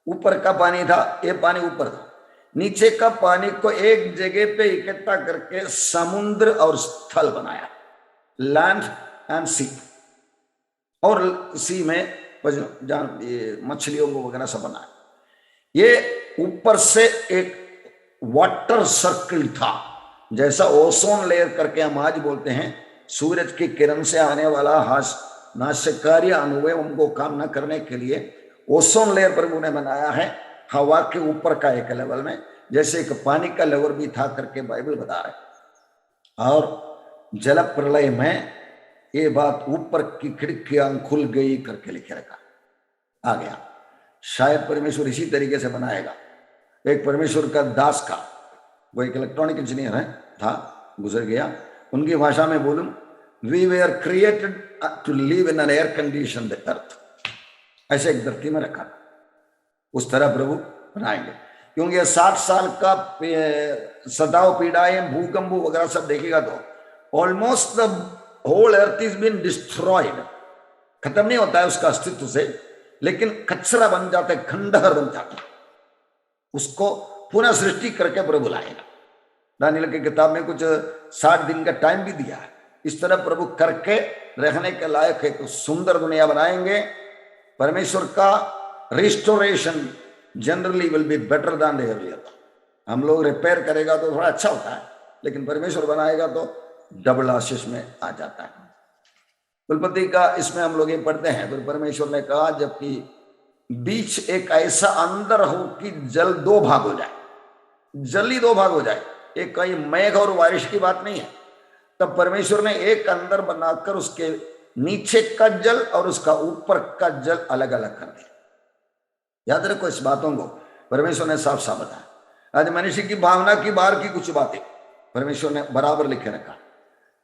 ऊपर का पानी था, ये पानी ऊपर था। नीचे का पानी को एक जगह पे इकट्ठा करके समुद्र और स्थल बनाया, लैंड एंड सी। और सी में जहां ये मछलियों को वगैरह सब बनाया। ये ऊपर से एक वाटर सर्कल था, जैसा ओजोन लेयर करके हम आज बोलते हैं। सूरज की किरण से आने वाला नाशकारी अणुओं उनको काम न करने के लिए ओजोन लेयर पर उन्हें बनाया है, हवा के ऊपर का एक लेवल में, जैसे एक पानी का लेवल भी था करके बाइबल बता रहे। और जल प्रलय में ये बात ऊपर की खिड़कियां खुल गई करके लिखे रखा आ गया। शायद परमेश्वर इसी तरीके से बनाएगा। एक परमेश्वर का दास का, वो एक इलेक्ट्रॉनिक इंजीनियर है था, गुजर गया। उनकी भाषा में बोलूं, we were created to live in an air condition the earth. ऐसे एक धरती में रखा, उस तरह प्रभु बनाएंगे। क्योंकि 60 साल का सताव, पीड़ाएं, भूकंप वगैरह सब देखेगा तो almost the whole earth is been destroyed. खत्म नहीं होता है उसका अस्तित्व से, लेकिन कचरा बन जाता है, खंडहर बन जाता है। उसको पुनः सृष्टि करके प्रभु लाएगा। दानियल की किताब में कुछ 60 दिन का टाइम भी दिया है। इस तरह प्रभु करके रहने के लायक एक सुंदर दुनिया बनाएंगे। परमेश्वर का restoration generally will be better than the earlier. हम लोग रिपेयर करेगा तो थोड़ा अच्छा होता है, लेकिन परमेश्वर बनाएगा तो डबल आशीष में आ जाता है। उत्पत्ति का इसमें हम लोग ये पढ़ते हैं, तो परमेश्वर ने कहा जबकि बीच एक ऐसा अंदर हो कि जल 2 भाग हो जाए, जल ही 2 भाग हो जाए। एक कहीं मेघ और बारिश की बात नहीं है। तब परमेश्वर ने एक अंदर बनाकर उसके नीचे का जल और उसका ऊपर का जल अलग अलग कर दिया। याद रखो इस बातों को, परमेश्वर ने साफ साफ बताया। आज मनुष्य की भावना की बाहर की कुछ बातें परमेश्वर ने बराबर लिखे रखा।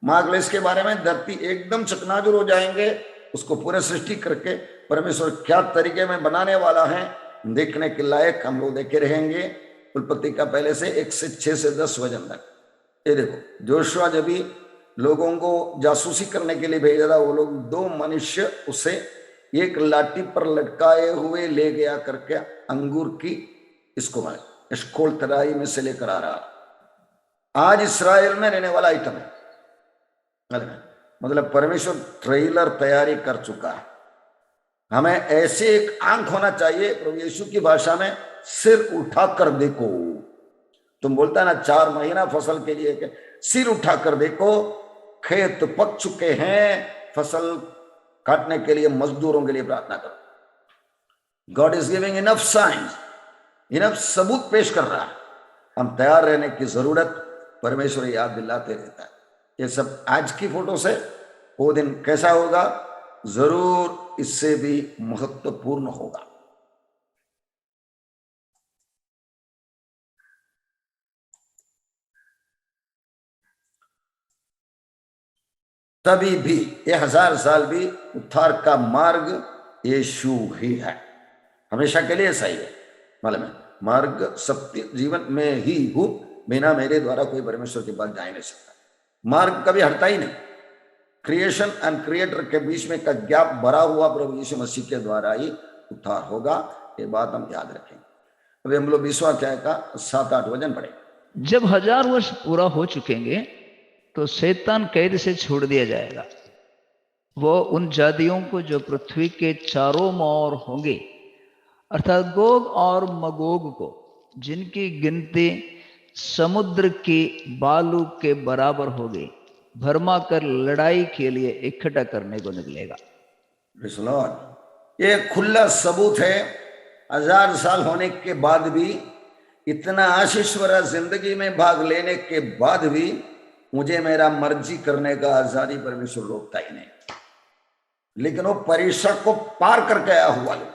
महाक्लेश के बारे में धरती एकदम चकनाचूर हो जाएंगे। उसको पूरे सृष्टि करके परमेश्वर क्या तरीके में बनाने वाला है देखने के लायक हम लोग देखे रहेंगे। उत्पत्ति का पहले से 1 से 6 से 10 वचन तक। ये देखो, जोशुआ जब भी लोगों को जासूसी करने के लिए भेजा था, वो लोग 2 मनुष्य उसे एक लाठी पर लटकाए हुए ले गया करके अंगूर की इसको एशकोल तराई में से लेकर आ रहा। आज इस्राएल में रहने वाला आइटम है। मतलब परमेश्वर ट्रेलर तैयारी कर चुका है। हमें ऐसे एक आंख होना चाहिए, प्रभु यीशु की भाषा में सिर उठा कर देखो। तुम बोलता है ना 4 महीना फसल के लिए के सिर उठा कर देखो, खेत पक चुके हैं, फसल काटने के लिए मजदूरों के लिए प्रार्थना करो। God is giving enough science, enough सबूत पेश कर रहा है। हम तैयार रहने की जरूरत परमेश्वर याद दिलाते रहता है। ये सब आज की फोटो से वो दिन कैसा होगा, जरूर इससे भी महत्वपूर्ण होगा। तभी भी ये 1000 साल भी उद्धार का मार्ग यीशु ही है, हमेशा के लिए सही है। मालूम है, मार्ग सत्य जीवन में ही हूं, बिना मेरे द्वारा कोई परमेश्वर के पास जा ही नहीं सकता। मार्ग कभी हटता ही नहीं। क्रिएशन एंड क्रिएटर के बीच में का गैप भरा हुआ प्रभु यीशु मसीह के द्वारा ही उद्धार होगा। ये बात हम याद रखेंगे। अभी हम लोग 20वां अध्याय का 7-8 वचन पढ़े। जब 1000 वर्ष पूरा हो चुकेंगे तो शैतान कैद से छोड़ दिया जाएगा। वो उन जातियों को जो पृथ्वी के चारों ओर होंगे, अर्थात गोग और मगोग को, जिनकी गिनती समुद्र की बालू के बराबर होगी, भरमा कर लड़ाई के लिए इकट्ठा करने को निकलेगा। Praise the Lord। ये खुला सबूत है, 1000 साल होने के बाद भी, इतना आशीष भरा जिंदगी में भाग लेने के बाद भी मुझे मेरा मर्जी करने का आजादी परमेश्वर रोकता ही नहीं। लेकिन वो परीक्षा को पार करके आया हुआ लोग,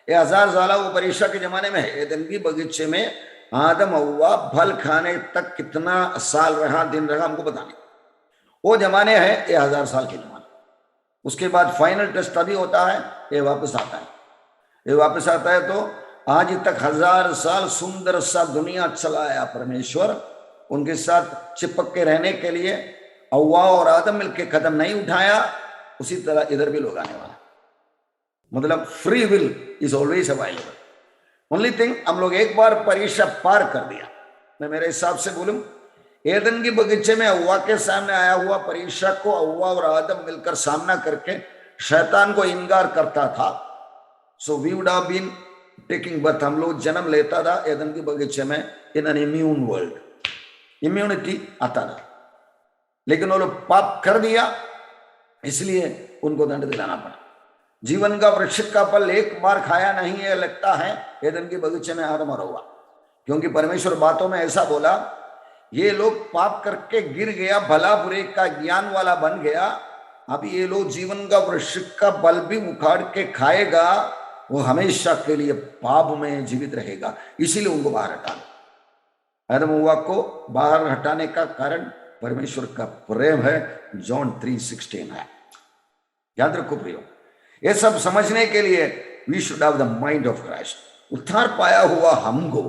ये 1000 साल वो परीक्षा के जमाने में है। एदन की बगीचे में आदम हव्वा फल खाने तक कितना साल रहा, दिन रहा, हमको पता नहीं। वो जमाने है, ये 1000 साल के जमाने। उसके बाद फाइनल टेस्ट तभी होता है, ये वापस आता है। ये वापस आता है तो आज तक 1000 साल सुंदर सा दुनिया चलाया परमेश्वर, उनके साथ चिपक के रहने के लिए हव्वा और आदम मिलके कदम नहीं उठाया। उसी तरह इधर भी लोग आने वाला, मतलब free will is always available. Only thing, हम लोग एक बार परीक्षा पार कर दिया। मैं मेरे हिसाब से बोलूं, एदन की बगीचे में हव्वा के सामने आया हुआ परीक्षा को हव्वा और आदम मिलकर सामना करके शैतान को इनकार करता था। So we would have been taking birth, हम लोग जन्म लेता था एदन की बगीचे में in an immune world, immunity आता था। लेकिन वो लोग पाप कर दिया, इसलिए उनको दंड दिलाना पड़ा। जीवन का वृक्ष का फल एक बार खाया नहीं है, लगता है एदन के बगीचे में आदम और हव्वा, क्योंकि परमेश्वर बातों में ऐसा बोला, ये लोग पाप करके गिर गया, भला बुरे का ज्ञान वाला बन गया, अभी ये लोग जीवन का वृक्ष का फल भी उखाड़ के खाएगा, वो हमेशा के लिए पाप में जीवित रहेगा, इसीलिए उनको बाहर हटा दो। आदम हव्वा को बाहर हटाने का कारण परमेश्वर का प्रेम है, जॉन 3:16 है। याद रखो प्रियो, ये सब समझने के लिए we should have the mind of Christ. उद्धार पाया हुआ हमको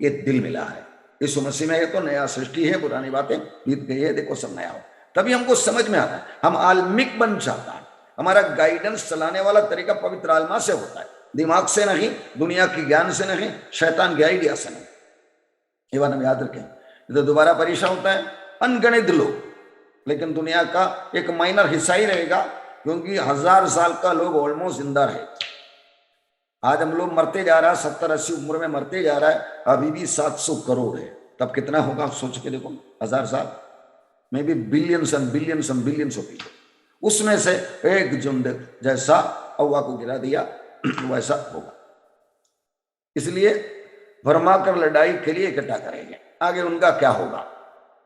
ये दिल मिला है, यीशु मसीह में है तो नया सृष्टि है, पुरानी बातें बीत गई है, देखो सब नया हो। तभी हमको समझ में आता है, हम आल्मिक बन जाता है। हमारा गाइडेंस चलाने वाला तरीका पवित्र आत्मा से होता है, दिमाग से नहीं, दुनिया के ज्ञान से नहीं, शैतान के आइडिया से नहीं। ये बात हम याद रखें। तो दोबारा परीक्षा होता है, अनगणित लोग, लेकिन दुनिया का एक माइनर हिस्सा ही रहेगा, क्योंकि 1000 साल का लोग ऑलमोस्ट जिंदा रहे। आज हम लोग मरते जा रहा है, 70-80 उम्र में मरते जा रहा है, अभी भी 700 करोड़ है। तब कितना होगा सोच के देखो, 1000 साल में भी billions and billions and billions of people. उसमें से एक झुंड जैसा हव्वा को गिरा दिया वैसा होगा। इसलिए भरमा कर लड़ाई के लिए इकट्ठा करेंगे। आगे उनका क्या होगा,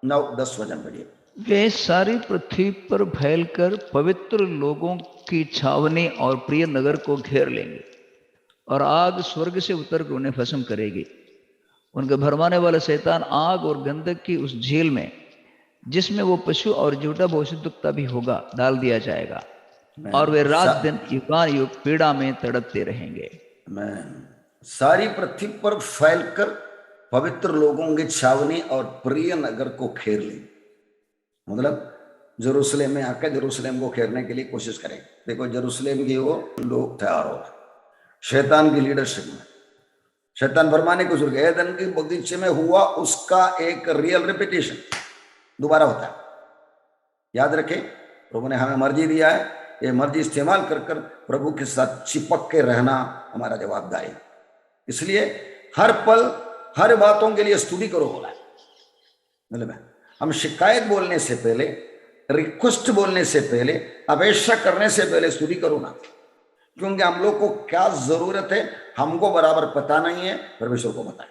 9-10 वचन पढ़िए। वे सारी पृथ्वी पर फैलकर पवित्र लोगों की छावनी और प्रिय नगर को घेर लेंगे, और आग स्वर्ग से उतरकर उन्हें भस्म करेगी। उनके भरमाने वाला शैतान आग और गंधक की उस झील में, जिसमें वो पशु और झूठा भविष्यद्वक्ता भी होगा, डाल दिया जाएगा, और वे रात दिन युगान युग पीड़ा में तड़पते रहेंगे। सारी पृथ्वी पर फैलकर पवित्र लोगों की छावनी और प्रिय नगर को घेर ले, मतलब जेरूसलेम में आकर जेरूसलेम को घेरने के लिए कोशिश करें। देखो जेरूसलेम की वो लोग तैयार हो रहे, शैतान की लीडरशिप में। शैतान फरमाने को शुरू किया, एदन के बगीचे में हुआ उसका एक रियल रिपीटेशन दोबारा होता है। याद रखें, प्रभु ने हमें मर्जी दिया है, ये मर्जी इस्तेमाल कर कर प्रभु के साथ चिपक के रहना हमारा जवाबदारी है। इसलिए हर पल हर बातों के लिए स्तुति करो बोला है। मतलब हम शिकायत बोलने से पहले, रिक्वेस्ट बोलने से पहले, अपेक्षा करने से पहले स्तुति करो ना, क्योंकि हम लोग को क्या जरूरत है हमको बराबर पता नहीं है, परमेश्वर को पता है।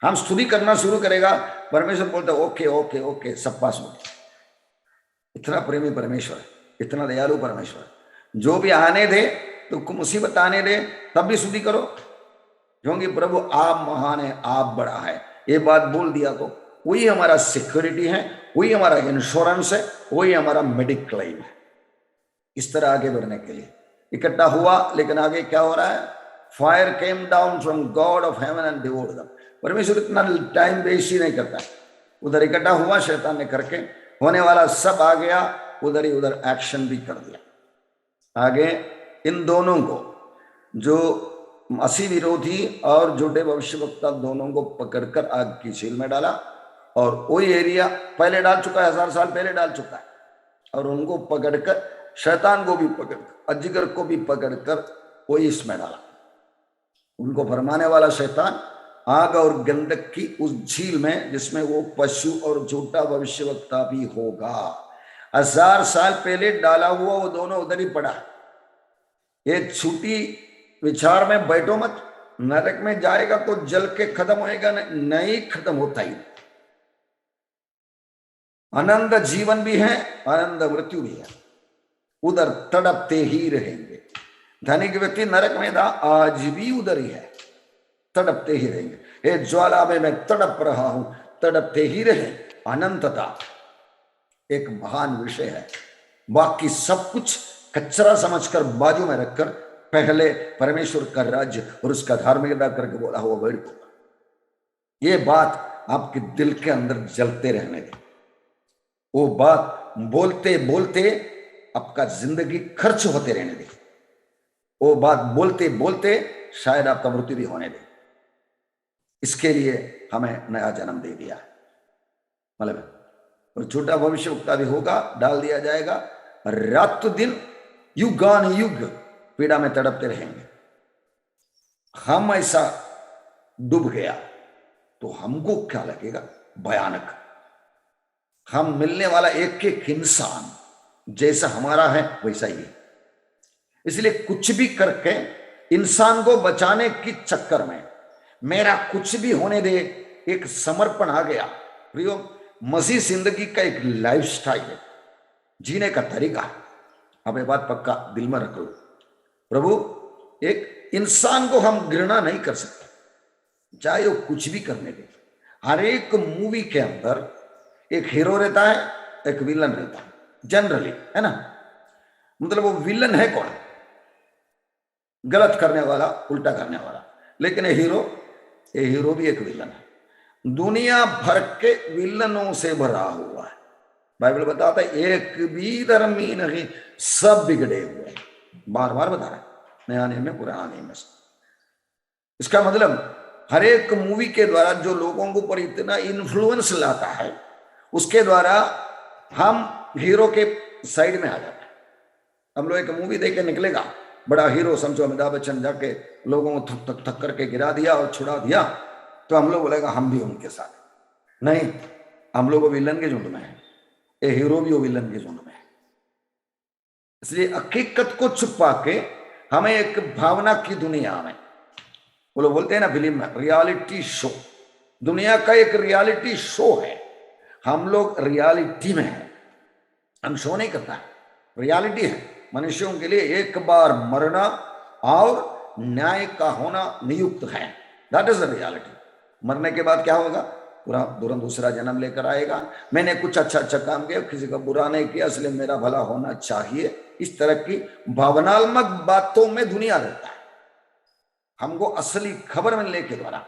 हम स्तुति करना शुरू करेगा, परमेश्वर बोलता है ओके ओके ओके, सब पास हो गया। इतना प्रेमी परमेश्वर है, इतना दयालु परमेश्वर, जो भी आने दे तो मुसीबत आने दे तब भी स्तुति करो, क्योंकि प्रभु आप महान है, आप बड़ा है। ये बात बोल दिया तो वही हमारा सिक्योरिटी है, वही हमारा इंश्योरेंस है, वही हमारा मेडिक्लेम है। इस तरह आगे बढ़ने के लिए इकट्ठा हुआ, लेकिन आगे क्या हो रहा है? Fire came down from God of heaven and devoured them. परमेश्वर इतना टाइम वेस्ट ही नहीं करता। उधर इकट्ठा हुआ शैतान ने करके, होने वाला सब आ गया, उधर ही उधर एक्शन भी कर दिया। आगे इन दोनों को, जो मसीह विरोधी और झूठे भविष्यवक्ता, दोनों को पकड़कर आग की झील में डाला, और वही एरिया पहले डाल चुका है, 1000 साल पहले डाल चुका है। और उनको पकड़कर, शैतान को भी पकड़कर, अजगर को भी पकड़कर वही इसमें डाला। उनको फरमाने वाला शैतान आग और गंधक की उस झील में, जिसमें वो पशु और झूठा भविष्यवक्ता भी होगा। 1000 साल पहले डाला हुआ वो दोनों उधर ही पड़ा। ये छूटी विचार में बैठो मत, नरक में जाएगा तो जल के खत्म होएगा, नहीं खत्म होता ही। आनंद जीवन भी है, आनंद मृत्यु भी है, उधर तड़पते ही रहेंगे। धनिक व्यक्ति नरक में था, आज भी उधर ही है, तड़पते ही रहेंगे। हे ज्वाला में मैं तड़प रहा हूं, तड़पते ही रहे। अनंतता एक महान विषय है। बाकी सब कुछ कचरा समझकर बाजू में रखकर पहले परमेश्वर का राज्य और उसका धार्मिकता करके बोला हुआ वर्ड को, ये बात आपके दिल के अंदर जलते रहने दे। वो बात बोलते बोलते आपका जिंदगी खर्च होते रहने दे। वो बात बोलते बोलते शायद आपका मृत्यु भी होने दे। इसके लिए हमें नया जन्म दे दिया है। मतलब और झूठा भविष्यवक्ता भी होगा, डाल दिया जाएगा। रात दिन युगान युग पीड़ा में तड़पते रहेंगे। हम ऐसा डूब गया तो हमको क्या लगेगा? भयानक। हम मिलने वाला एक एक इंसान जैसा हमारा है वैसा ही है। इसलिए कुछ भी करके इंसान को बचाने के चक्कर में मेरा कुछ भी होने दे, एक समर्पण आ गया। प्रियो, मसीह जिंदगी का एक लाइफस्टाइल है, जीने का तरीका है। अब ये बात पक्का दिल में रख लो। प्रभु, एक इंसान को हम घृणा नहीं कर सकते, चाहे वो कुछ भी करने दे। हर एक मूवी के अंदर एक हीरो रहता है, एक विलन रहता है, जनरली, है ना। मतलब वो विलन है कौन? गलत करने वाला, उल्टा करने वाला। लेकिन ये हीरो भी एक विलन है। दुनिया भर के विलनों से भरा हुआ है। बाइबल बताता है एक भी धर्मी नहीं, सब बिगड़े हुए हैं। बार बार बता रहा है, नया नियम में, पुराना नियम में। इसका मतलब हर एक मूवी के द्वारा जो लोगों के ऊपर इतना इन्फ्लुएंस लाता है, उसके द्वारा हम हीरो के साइड में आ जाते हैं। हम लोग एक मूवी देख के निकलेगा, बड़ा हीरो समझो अमिताभ बच्चन, जाके लोगों को थक थक थक करके गिरा दिया और छुड़ा दिया, तो हम लोग बोलेगा हम भी उनके साथ। नहीं, हम लोग वो विलन के झुंड में है, ये हीरो भी वो विलन के झुंड में है। इसलिए हकीकत को छुपा के हमें एक भावना की दुनिया में, वो लोग बोलते हैं ना फिल्म में, रियलिटी शो। दुनिया का एक रियलिटी शो है। हम लोग रियलिटी में हैं, हम शो नहीं करता है, रियलिटी है। मनुष्यों के लिए एक बार मरना और न्याय का होना नियुक्त है। That is the reality. मरने के बाद क्या होगा? पूरा तुरंत दूसरा जन्म लेकर आएगा। मैंने कुछ अच्छा काम किया, किसी का बुरा नहीं किया, इसलिए मेरा भला होना चाहिए। इस तरह की भावनात्मक बातों में दुनिया रहता है। हमको असली खबर मिलने के द्वारा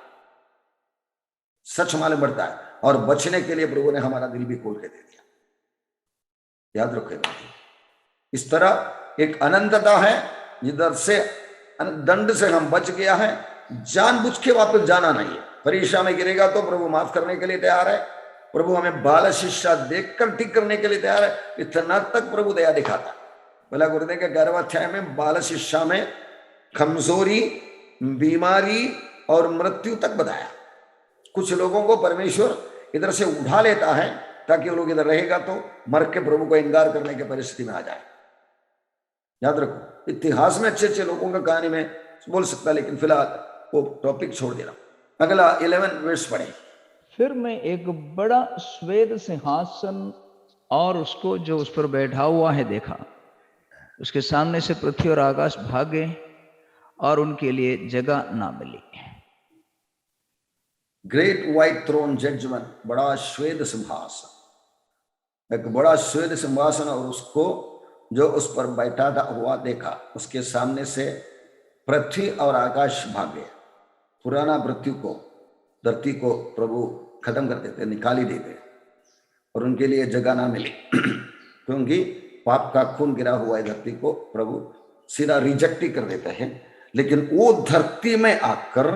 सच मालूम पड़ता है, और बचने के लिए प्रभु ने हमारा दिल भी खोल के दे दिया। याद रखेगा, इस तरह एक अनंतता है जिधर से दंड से हम बच गया है। जानबूझ के वापस जाना नहीं है। परीक्षा में गिरेगा तो प्रभु माफ करने के लिए तैयार है। प्रभु हमें बाल शिक्षा देखकर ठीक करने के लिए तैयार है। इतना तक प्रभु दया दिखाता। बोला गुरुदेव के 11वें अध्याय में बाल शिक्षा में कमजोरी, बीमारी और मृत्यु तक बताया। कुछ लोगों को परमेश्वर इधर से उठा लेता है ताकि वो लोग इधर रहेगा तो मर के प्रभु को इंकार करने की परिस्थिति में आ जाए। याद रखो, इतिहास में अच्छे अच्छे लोगों का कहानी में बोल सकता, लेकिन फिलहाल वो टॉपिक छोड़ देना। अगला 11 वर्ष पढ़े। फिर मैं एक बड़ा श्वेत सिंहासन और उसको जो उस पर बैठा हुआ है देखा। उसके सामने से पृथ्वी और आकाश भागे और उनके लिए जगह ना मिली। ग्रेट व्हाइट थ्रोन जजमेंट, बड़ा श्वेत सिंहासन, एक बड़ा श्वेत सिंहासन, और उसको जो उस पर बैठा था हुआ देखा। उसके सामने से पृथ्वी और आकाश भागे। पुराना मृत्यु को, धरती को प्रभु खत्म कर देते, निकाल ही देते, और उनके लिए जगह ना मिली क्योंकि पाप का खून गिरा हुआ है। धरती को प्रभु सीधा रिजेक्ट ही कर देते हैं। लेकिन वो धरती में आकर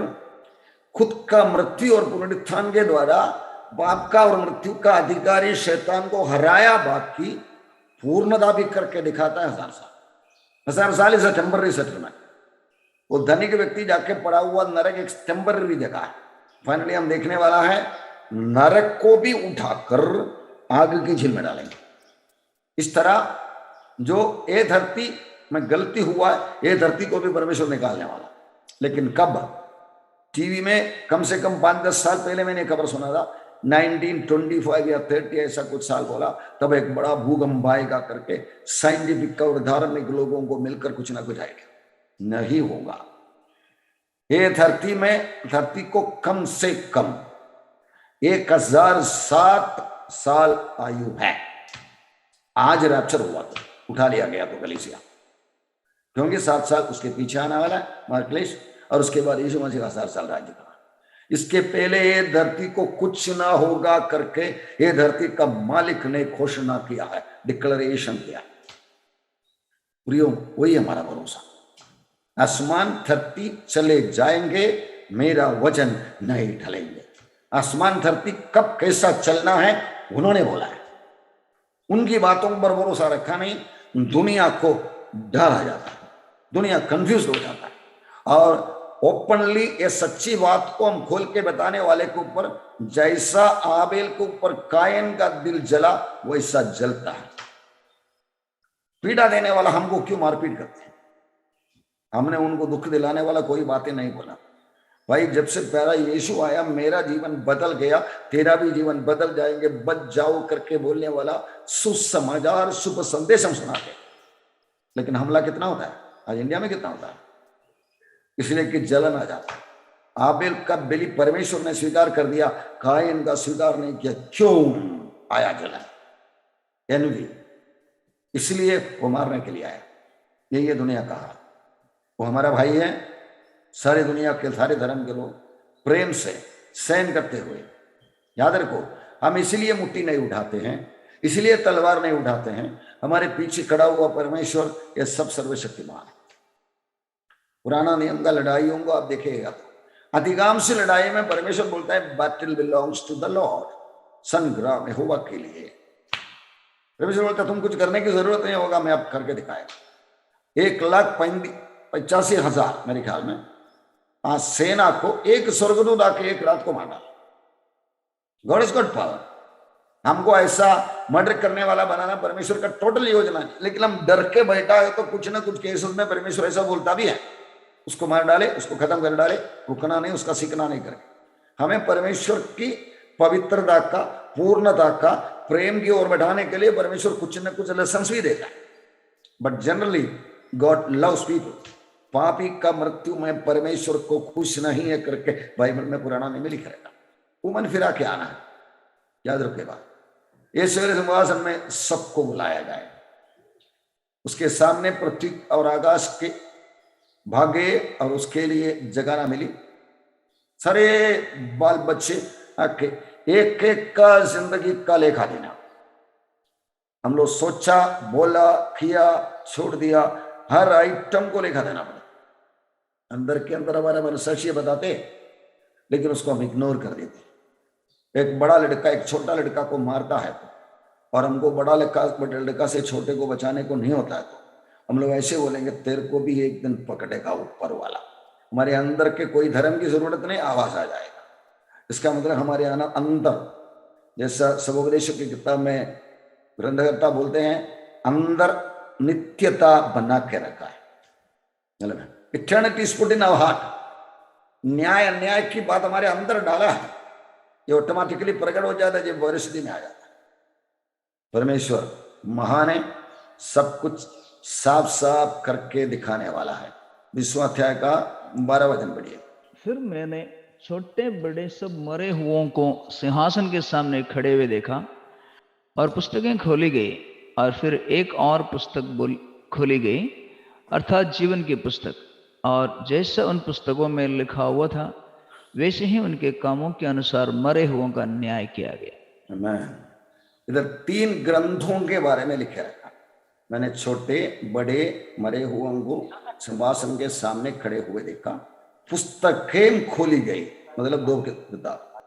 खुद का मृत्यु और पुनरुत्थान के द्वारा पाप का और मृत्यु का अधिकारी शैतान को हराया, बाकी पूर्णता भी करके दिखाता है 1000 साल। 1000 साल इज अ टेम्पररी सेटलमेंट। वो धनिक व्यक्ति जाके पड़ा हुआ नरक एक टेम्पररी जगह है। फाइनली हम देखने वाला है नरक को भी उठाकर आग की झील में डालेंगे। इस तरह जो ये धरती में गलती हुआ है, ये धरती को भी परमेश्वर निकालने वाला। लेकिन कब? टीवी में कम से कम 5-10 साल पहले मैंने खबर सुना था, 1925 या 30 ऐसा कुछ साल बोला, तब एक बड़ा भूकंप आएगा करके साइंटिफिक और धार्मिक लोगों को मिलकर कुछ ना कुछ आएगा। नहीं होगा। ये धरती को कम से कम 1007 साल आयु है। आज रैप्चर हुआ तो उठा लिया गया तो कलीसिया, क्योंकि 7 साल उसके पीछे आने वाला है मार्कलेश, और उसके बाद यीशु मसीह का 1000 साल राज्य का। इसके पहले ये धरती को कुछ ना होगा करके ये धरती का मालिक ने घोषणा किया है, डिक्लेरेशन किया। प्रियो, वही हमारा भरोसा। आसमान धरती चले जाएंगे, मेरा वचन नहीं ढलेंगे। आसमान धरती कब कैसा चलना है उन्होंने बोला है। उनकी बातों पर भरोसा रखा नहीं, दुनिया को डर आ जाता है, दुनिया कंफ्यूज हो जाता है। और ओपनली ये सच्ची बात को हम खोल के बताने वाले के ऊपर, जैसा आबेल के ऊपर कायन का दिल जला वैसा जलता है। पीड़ा देने वाला हमको क्यों मारपीट करते हैं? हमने उनको दुख दिलाने वाला कोई बातें नहीं बोला। भाई, जब से प्यारा यीशु आया मेरा जीवन बदल गया, तेरा भी जीवन बदल जाएंगे, बच जाओ करके बोलने वाला सुसमाचार, शुभ संदेश हम सुनाते। लेकिन हमला कितना होता है आज इंडिया में? कितना होता है? इसलिए कि जलन आ जाता है। आबेल का बलि परमेश्वर ने स्वीकार कर दिया, कायन का स्वीकार नहीं किया। क्यों आया जलन? एनवी, इसलिए वो मारने के लिए आया। ये दुनिया का हाल। वो हमारा भाई है, सारी दुनिया के सारे धर्म के लोग प्रेम से सहन करते हुए। याद रखो, हम इसलिए मुट्ठी नहीं उठाते हैं, इसलिए तलवार नहीं उठाते हैं। हमारे पीछे खड़ा हुआ परमेश्वर ये सब सर्वशक्तिमान है। पुराना नियम का लड़ाइयों को आप देखिएगा तो अधिकांश लड़ाई में परमेश्वर बोलता है battle belongs to the Lord, संग्राम यहोवा के लिए। परमेश्वर बोलता है तुम कुछ करने की जरूरत नहीं होगा, मैं अब करके दिखाएगा। 1,85,000 मेरे ख्याल में सेना को एक स्वर्गदूत आके एक रात को मार डाला। God is got power. हमको ऐसा मर्डर करने वाला बनाना परमेश्वर का टोटल योजना है। लेकिन हम डर के बैठा है तो कुछ ना कुछ केसेस में परमेश्वर ऐसा बोलता भी है, उसको मार डाले, उसको खत्म कर डाले, रुकना नहीं, उसका सीखना नहीं करके। हमें परमेश्वर की पवित्रता का, पूर्णता का, प्रेम की ओर बढ़ाने के लिए परमेश्वर कुछ न कुछ लेसन्स भी देता है। But generally God loves people. पापी का मृत्यु में परमेश्वर को खुश नहीं है करके बाइबल में पुराना में लिखा रहता। उमन फिरा के आना है, याद रखेगा। ये सवेरे सिंहासन में सबको बुलाया जाए, उसके सामने पृथ्वी और आकाश के भागे और उसके लिए जगह ना मिली। सारे बाल बच्चे आके एक एक का जिंदगी का लेखा देना। हम लोग सोचा, बोला, किया, छोड़ दिया, हर आइटम को लेखा देना पड़ा। अंदर के अंदर हमारा मनसाक्षी बताते, लेकिन उसको हम इग्नोर कर देते। एक बड़ा लड़का एक छोटा लड़का को मारता है और हमको बड़ा लड़का से छोटे को बचाने को नहीं होता है तो हम लोग ऐसे बोलेंगे तेरे को भी एक दिन पकड़ेगा ऊपर वाला। हमारे अंदर के कोई धर्म की जरूरत नहीं, आवाज आ जाएगा। इसका मतलब हमारे अंदर, जैसा सबोपदेश की किताब में ग्रंथकर्ता बोलते हैं, अंदर नित्यता बना के रखा है। मतलब eternity is put in our heart. न्याय अन्याय की बात हमारे अंदर डाला है, ये ऑटोमेटिकली प्रकट हो जाता है जब परिस्थिति में आ जाता है। परमेश्वर महान है, सब कुछ साफ साफ करके दिखाने वाला है। 20वां अध्याय का 12 वचन पढ़िए। फिर मैंने छोटे बड़े सब मरे हुओं को सिंहासन के सामने खड़े हुए देखा, और पुस्तकें खोली गई, और फिर एक और पुस्तक खोली गई, अर्थात जीवन की पुस्तक। और जैसा उन पुस्तकों में लिखा हुआ था वैसे ही उनके कामों के अनुसार मरे हुओं का न्याय किया गया। आमीन। इधर 3 ग्रंथों के बारे में लिखा रखा। मैंने छोटे बड़े मरे हुओं को सिंहासन के सामने खड़े हुए देखा, पुस्तकें खोली गई, मतलब 2 किताब।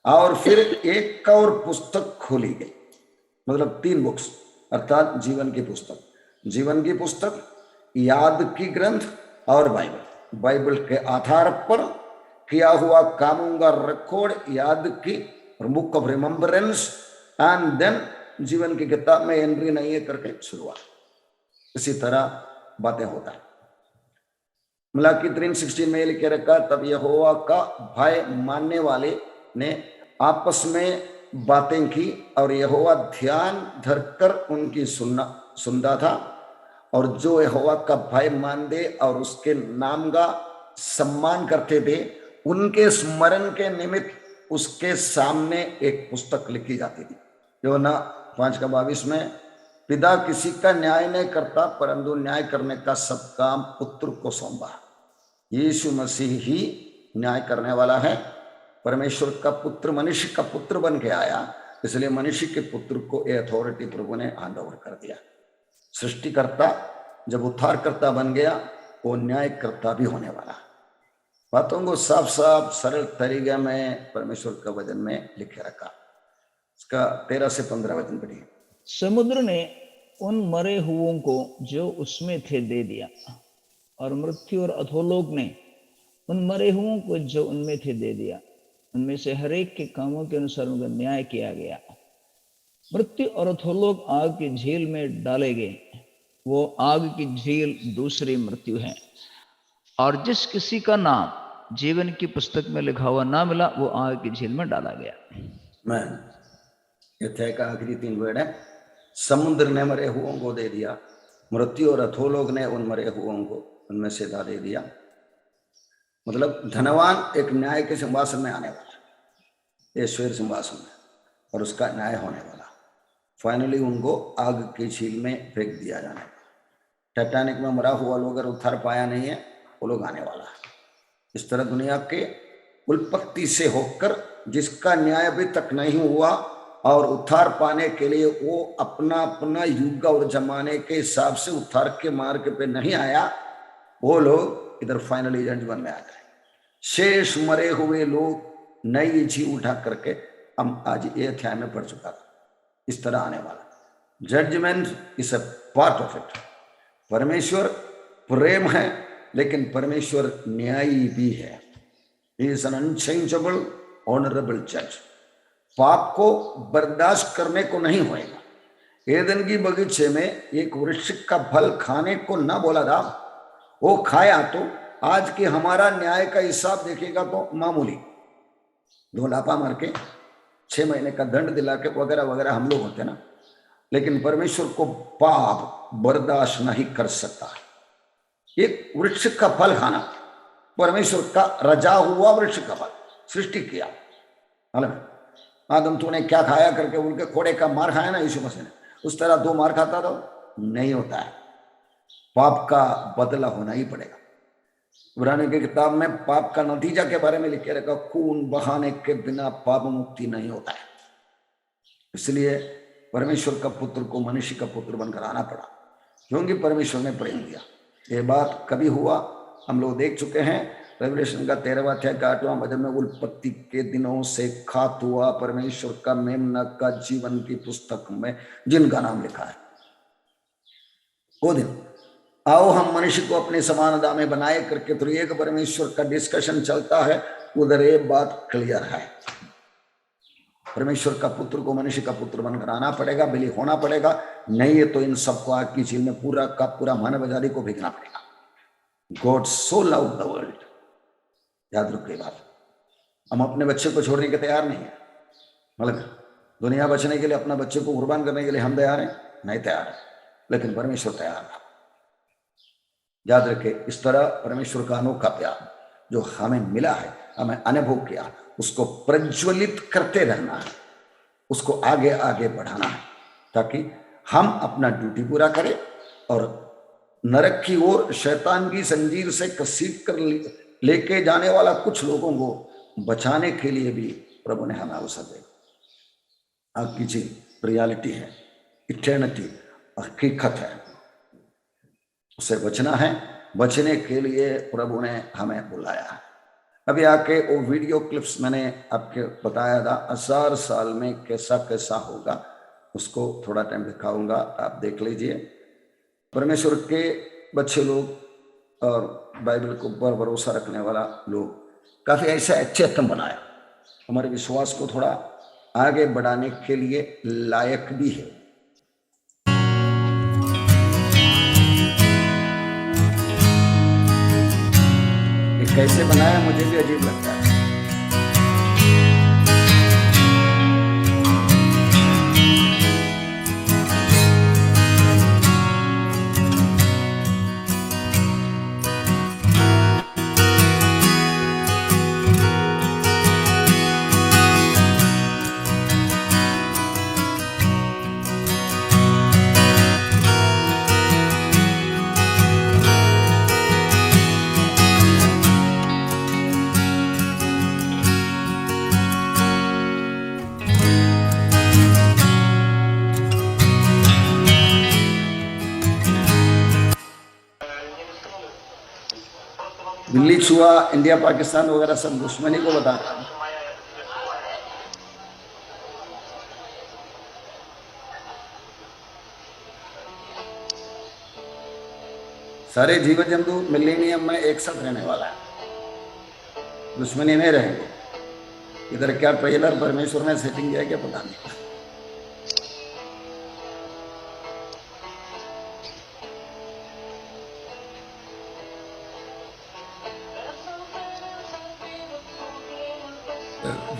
और फिर एक और पुस्तक खोली गई, मतलब 3 बुक्स, अर्थात जीवन की पुस्तक, जीवन की पुस्तक, याद की ग्रंथ और बाइबल। बाइबल के आधार पर किया हुआ कामों का रिकॉर्ड, याद की book of remembrance, and then जीवन की किताब में एंट्री नहीं है करके शुरुआत। इसी तरह बातें होता है। मलाकी 3:16 में लिखे रखा, तब यहोवा का भय मानने वाले ने आपस में बातें की और यहोवा ध्यान धरकर उनकी सुनता था, और जो यहोवा का भय मान दे और उसके नाम का सम्मान करते थे, उनके स्मरण के निमित्त उसके सामने एक पुस्तक लिखी जाती थी। यूहन्ना 5:22 में, पिता किसी का न्याय नहीं करता, परंतु न्याय करने का सब काम पुत्र को सौंपा। यीशु मसीह ही न्याय करने वाला है। परमेश्वर का पुत्र मनुष्य का पुत्र बन के आया, इसलिए मनुष्य के पुत्र को ये अथॉरिटी प्रभु ने हैंड ओवर कर दिया। सृष्टिकर्ता जब उद्धारकर्ता बन गया, वो न्यायकर्ता भी होने वाला। बातों को साफ साफ सरल तरीके में परमेश्वर का वचन में लिखे रखा। इसका 13 से 15 वचन पढ़िए। समुद्र ने उन मरे हुओं को जो उसमें थे दे दिया, और मृत्यु और अधोलोक ने उन मरे हुओं को जो उनमें थे दे दिया। उनमें से हरेक के कामों के अनुसार उनका न्याय किया गया। मृत्यु और अधोलोक आग की झील में डाले गए। वो आग की झील दूसरी मृत्यु है, और जिस किसी का नाम जीवन की पुस्तक में लिखा हुआ ना मिला, वो आग की झील में डाला गया। मैं यथाय का आखिरी 3 वर्ड है, समुद्र ने मरे हुओं को दे दिया, मृत्यु और अधोलोक ने उन मरे हुओं को उनमें से दे दिया। मतलब धनवान एक न्याय के सिंहासन में आने वाला, ऐश्वर्य सिंहासन में, और उसका न्याय होने वाला। फाइनली उनको आग की झील में फेंक दिया जाने वाला। टाइटैनिक में मरा हुआ लोग अगर उद्धार पाया नहीं है, वो लोग आने वाला है। इस तरह दुनिया के उत्पत्ति से होकर जिसका न्याय अभी तक नहीं हुआ और उद्धार पाने के लिए वो अपना अपना युग और जमाने के हिसाब से उद्धार के मार्ग पे नहीं आया, वो लोग इधर फाइनली जजमेंट में आ गए। शेष मरे हुए लोग नई जी उठा करके हम आज ये अध्याय में पढ़ चुका था। इस तरह आने वाला judgment is a part of it. परमेश्वर प्रेम है, लेकिन परमेश्वर न्यायी भी है। He is an unchangeable honourable जज। पाप को बर्दाश्त करने को नहीं होएगा। एदन की बगीचे में एक वृक्ष का फल खाने को ना बोला था, वो खाया तो आज के हमारा न्याय का हिसाब देखेगा तो मामूली 2 लापा मार के 6 महीने का दंड दिला के वगैरह वगैरह हम लोग होते ना। लेकिन परमेश्वर को पाप बर्दाश्त नहीं कर सकता। एक वृक्ष का फल खाना परमेश्वर का रजा हुआ वृक्ष का फल, सृष्टि किया। आदम तूने क्या खाया करके उनके खोड़े का मार खाया ना यीशु मसीह ने, उस तरह 2 मार खाता तो नहीं होता है। पाप का बदला होना ही पड़ेगा। इब्रानियों की किताब में पाप का नतीजा के बारे में लिखे रखा, खून बहाने के बिना पाप मुक्ति नहीं होता है। इसलिए परमेश्वर का पुत्र को मनुष्य का पुत्र बनकर आना पड़ा, क्योंकि परमेश्वर ने प्रेम दिया। ये बात कभी हुआ हम लोग देख चुके हैं। रेवलेशन का 13वां अध्याय का 8वां वचन में, उत्पत्ति के दिनों से खात हुआ परमेश्वर का मेमना का जीवन की पुस्तक में जिनका नाम लिखा है। वो दिन आओ हम मनुष्य को अपने समानता में बनाए करके, तो एक परमेश्वर का डिस्कशन चलता है, उधर ये बात क्लियर है। परमेश्वर का पुत्र को मनुष्य का पुत्र बनकर आना पड़ेगा, बलि होना पड़ेगा, नहीं है तो इन सबको आग की झील में पूरा का पूरा मानव आजादी को फेंकना पड़ेगा। God so love the world. याद रखो ये बात। हम अपने बच्चे को छोड़ने के तैयार नहीं है। मतलब दुनिया बचने के लिए अपना बच्चे को कुर्बान करने के लिए हम तैयार हैं? नहीं तैयार है, लेकिन परमेश्वर तैयार है। याद रखे, इस तरह परमेश्वर का अनोखा प्यार जो हमें मिला है, हमें अनुभव किया, उसको प्रज्वलित करते रहना है, उसको आगे आगे बढ़ाना है, ताकि हम अपना ड्यूटी पूरा करें और नरक की ओर शैतान की जंजीर से कसीद कर लेके जाने वाला कुछ लोगों को बचाने के लिए भी प्रभु ने हमें अवसर दिया। आग की झील रियलिटी है, इटर्निटी हकीकत है, उसे बचना है। बचने के लिए प्रभु ने हमें बुलाया है। अभी आके वो वीडियो क्लिप्स मैंने आपके बताया था 1000 साल में कैसा कैसा होगा, उसको थोड़ा टाइम दिखाऊंगा, आप देख लीजिए। परमेश्वर के बच्चे लोग और बाइबल को पर भरोसा रखने वाला लोग काफी ऐसे अच्छे तुम बनाया, हमारे विश्वास को थोड़ा आगे बढ़ाने के लिए लायक भी है। ये कैसे बनाया मुझे भी अजीब लगता है। दिल्ली छुआ, इंडिया पाकिस्तान वगैरह सब दुश्मनी को बताता है। सारे जीव जंतु मिलेनियम में एक साथ रहने वाला है, दुश्मनी नहीं रहेंगे। इधर क्या ट्रेलर परमेश्वर ने सेटिंग किया क्या पता नहीं।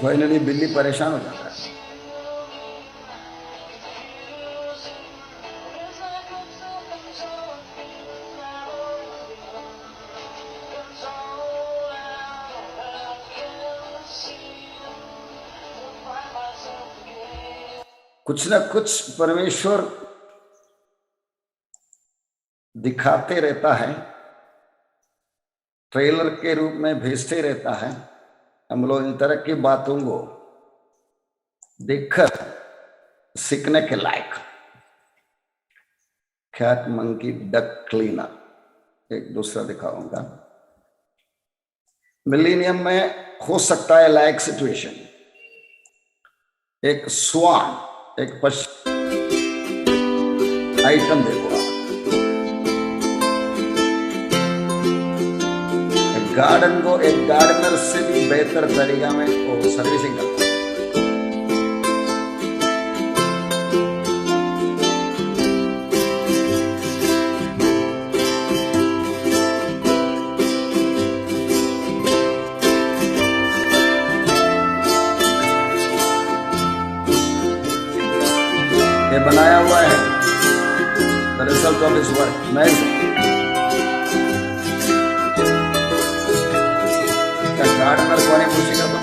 फाइनली बिल्ली परेशान हो जाता है। कुछ ना कुछ परमेश्वर दिखाते रहता है, ट्रेलर के रूप में भेजते रहता है। हम लोग इन तरह की बातों को देखकर सीखने के लायक। कैट मंकी डक क्लीनर, एक दूसरा दिखाऊंगा। मिलेनियम में हो सकता है लायक सिचुएशन, एक स्वान, एक पशु आइटम देखो, गार्डन को एक गार्डनर से भी बेहतर तरीका में वो सर्विसिंग करता है। ये बनाया हुआ है the result of his work. मैं गार्डनर को नहीं पूछेगा तो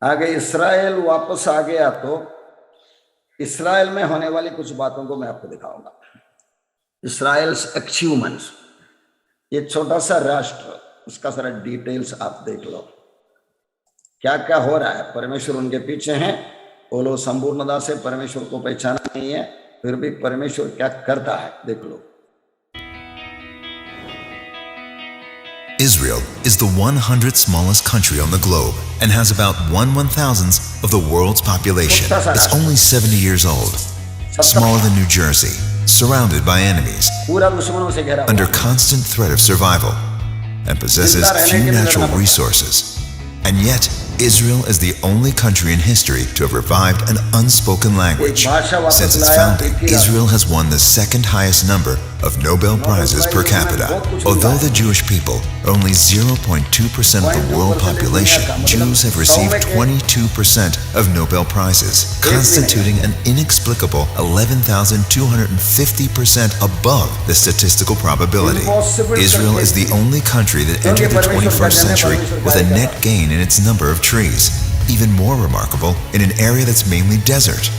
आगे इस्राएल वापस आ गया तो इस्राएल में होने वाली कुछ बातों को मैं आपको दिखाऊंगा। इस्राएल्स अचीवमेंट्स, ये छोटा सा राष्ट्र, उसका सारा डिटेल्स आप देख लो, क्या क्या हो रहा है। परमेश्वर उनके पीछे हैं, वो लोग संपूर्णता से परमेश्वर को पहचाना नहीं है, फिर भी परमेश्वर क्या करता है देख लो। Israel is the 100th smallest country on the globe and has about 1/1000th of the world's population. It's only 70 years old, smaller than New Jersey, surrounded by enemies, under constant threat of survival, and possesses few natural resources. And yet, Israel is the only country in history to have revived an unspoken language. Since its founding, Israel has won the second highest number of Nobel Prizes per capita. Although the Jewish people are only 0.2% of the world population, Jews have received 22% of Nobel Prizes, constituting an inexplicable 11,250% above the statistical probability. Israel is the only country that entered the 21st century with a net gain in its number of trees. even more remarkable, in an area that's mainly desert.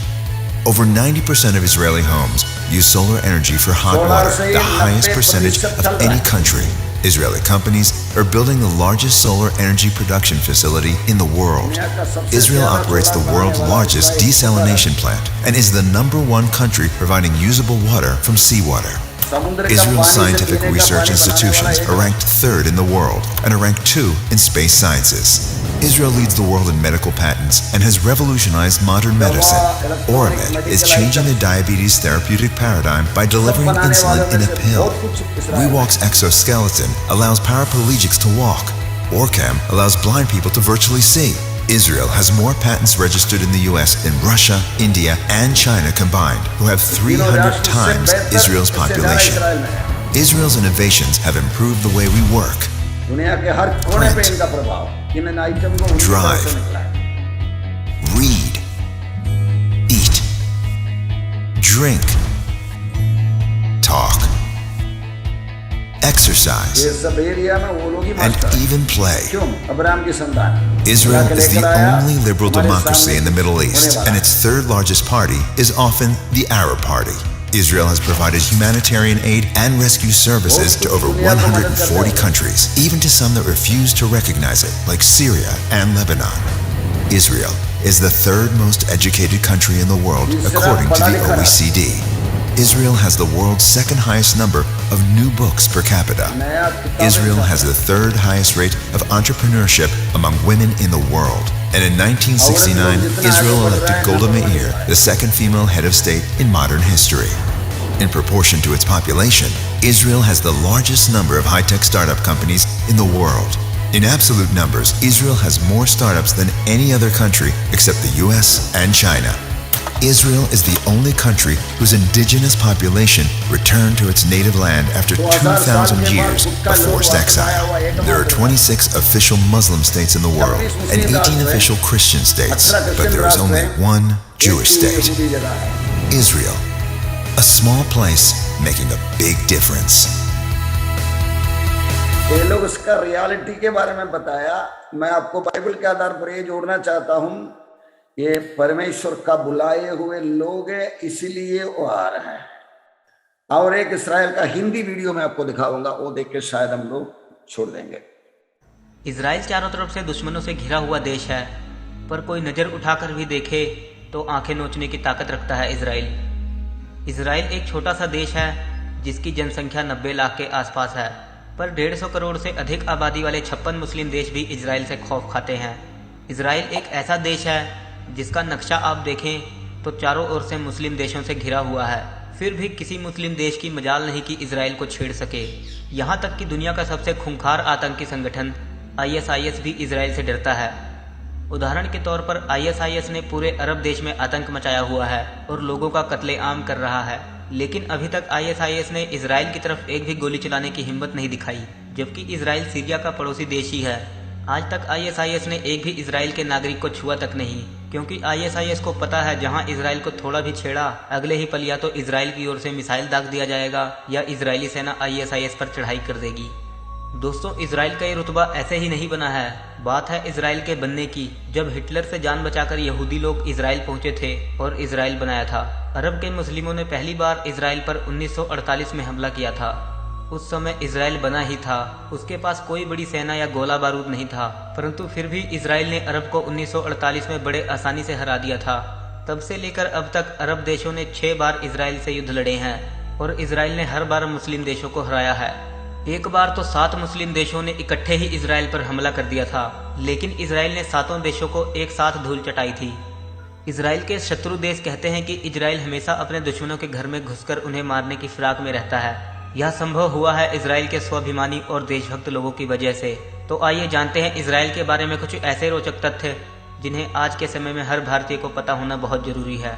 Over 90% of Israeli homes use solar energy for hot water, the highest percentage of any country. Israeli companies are building the largest solar energy production facility in the world. Israel operates the world's largest desalination plant and is the #1 country providing usable water from seawater. Israel's scientific research institutions are ranked 3rd in the world and are ranked 2 in space sciences. Israel leads the world in medical patents and has revolutionized modern medicine. Oramed is changing the diabetes therapeutic paradigm by delivering insulin in a pill. WeWalk's exoskeleton allows paraplegics to walk. Orcam allows blind people to virtually see. Israel has more patents registered in the US than Russia, India, and China combined, who have 300 times Israel's population. Israel's innovations have improved the way we work, print, drive, read, eat, drink, talk, exercise, and even play. Israel is the only liberal democracy in the Middle East, and its 3rd largest party is often the Arab Party. Israel has provided humanitarian aid and rescue services to over 140 countries, even to some that refuse to recognize it, like Syria and Lebanon. Israel is the 3rd most educated country in the world, according to the OECD. Israel has the world's 2nd highest number of new books per capita. Israel has the 3rd highest rate of entrepreneurship among women in the world. And in 1969, Israel elected Golda Meir, the 2nd female head of state in modern history. In proportion to its population, Israel has the largest number of high-tech startup companies in the world. In absolute numbers, Israel has more startups than any other country except the US and China. Israel is the only country whose indigenous population returned to its native land after 2,000 years of forced exile. There are 26 official Muslim states in the world and 18 official Christian states, but there is only one Jewish state. Israel, a small place making a big difference. ये लोग इसका reality के बारे में बताया। मैं आपको Bible के आधार पर ये जोड़ना चाहता हूं, ये परमेश्वर का बुलाए हुए लोग हैं, इसीलिए वो आ रहे हैं। और एक इस्राएल का हिंदी वीडियो मैं आपको दिखाऊंगा, वो देख के शायद हम लोग छोड़ देंगे। इजराइल चारों तरफ से दुश्मनों से घिरा हुआ देश है, पर कोई नज़र उठाकर भी देखे तो आंखें नोचने की ताकत रखता है इजराइल। इजराइल एक छोटा सा देश है जिसकी जनसंख्या 90 लाख के आसपास है, पर 150 करोड़ से अधिक आबादी वाले 56 मुस्लिम देश भी इजराइल से खौफ खाते हैं। इजराइल एक ऐसा देश है जिसका नक्शा आप देखें तो चारों ओर से मुस्लिम देशों से घिरा हुआ है, फिर भी किसी मुस्लिम देश की मजाल नहीं कि इजराइल को छेड़ सके। यहाँ तक कि दुनिया का सबसे खूंखार आतंकी संगठन ISIS भी इजराइल से डरता है। उदाहरण के तौर पर ISIS ने पूरे अरब देश में आतंक मचाया हुआ है और लोगों का कत्लेआम कर रहा है, लेकिन अभी तक ISIS ने इजराइल की तरफ एक भी गोली चलाने की हिम्मत नहीं दिखाई, जबकि इजराइल सीरिया का पड़ोसी देश ही है। आज तक ISIS ने एक भी इजराइल के नागरिक को छुआ तक नहीं, क्योंकि ISIS को पता है जहां इजराइल को थोड़ा भी छेड़ा, अगले ही पल या तो इजराइल की ओर से मिसाइल दाग दिया जाएगा या इजरायली सेना ISIS पर चढ़ाई कर देगी। दोस्तों, इजराइल का ये रुतबा ऐसे ही नहीं बना है, बात है इजराइल के बनने की। जब हिटलर से जान बचाकर यहूदी लोग इजराइल पहुंचे थे और इजराइल बनाया था। अरब के मुस्लिमों ने पहली बार इजराइल पर 1948 में हमला किया था। उस समय इजराइल बना ही था, उसके पास कोई बड़ी सेना या गोला बारूद नहीं था, परंतु फिर भी इजराइल ने अरब को 1948 में बड़े आसानी से हरा दिया था। तब से लेकर अब तक अरब देशों ने 6 बार इजराइल से युद्ध लड़े हैं और इजराइल ने हर बार मुस्लिम देशों को हराया है। एक बार तो 7 मुस्लिम देशों ने इकट्ठे ही इजराइल पर हमला कर दिया था, लेकिन इजराइल ने 7 देशों को एक साथ धूल चटाई थी। इजराइल के शत्रु देश कहते हैं कि इजराइल हमेशा अपने दुश्मनों के घर में घुसकर उन्हें मारने की फिराक में रहता है। यह संभव हुआ है इजराइल के स्वाभिमानी और देशभक्त लोगों की वजह से। तो आइए जानते हैं इजराइल के बारे में कुछ ऐसे रोचक तथ्य जिन्हें आज के समय में हर भारतीय को पता होना बहुत जरूरी है।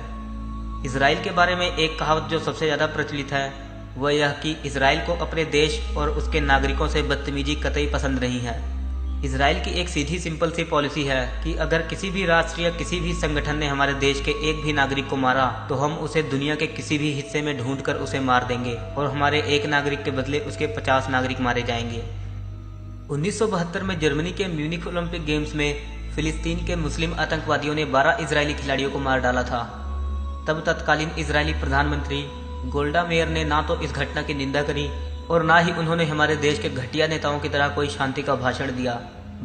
इजराइल के बारे में एक कहावत जो सबसे ज़्यादा प्रचलित है वह यह कि इजराइल को अपने देश और उसके नागरिकों से बदतमीजी कतई पसंद नहीं है। इजराइल की एक सीधी सिंपल सी पॉलिसी है कि अगर किसी भी राष्ट्र या किसी भी संगठन ने हमारे देश के एक भी नागरिक को मारा तो हम उसे दुनिया के किसी भी हिस्से में ढूंढकर उसे मार देंगे और हमारे एक नागरिक के बदले उसके 50 नागरिक मारे जाएंगे। 1972 में जर्मनी के म्यूनिख ओलंपिक गेम्स में फिलिस्तीन के मुस्लिम आतंकवादियों ने 12 इजरायली खिलाड़ियों को मार डाला था। तब तत्कालीन इजरायली प्रधानमंत्री गोल्डा मेयर ने ना तो इस घटना की निंदा करी और ना ही उन्होंने हमारे देश के घटिया नेताओं की तरह कोई शांति का भाषण दिया,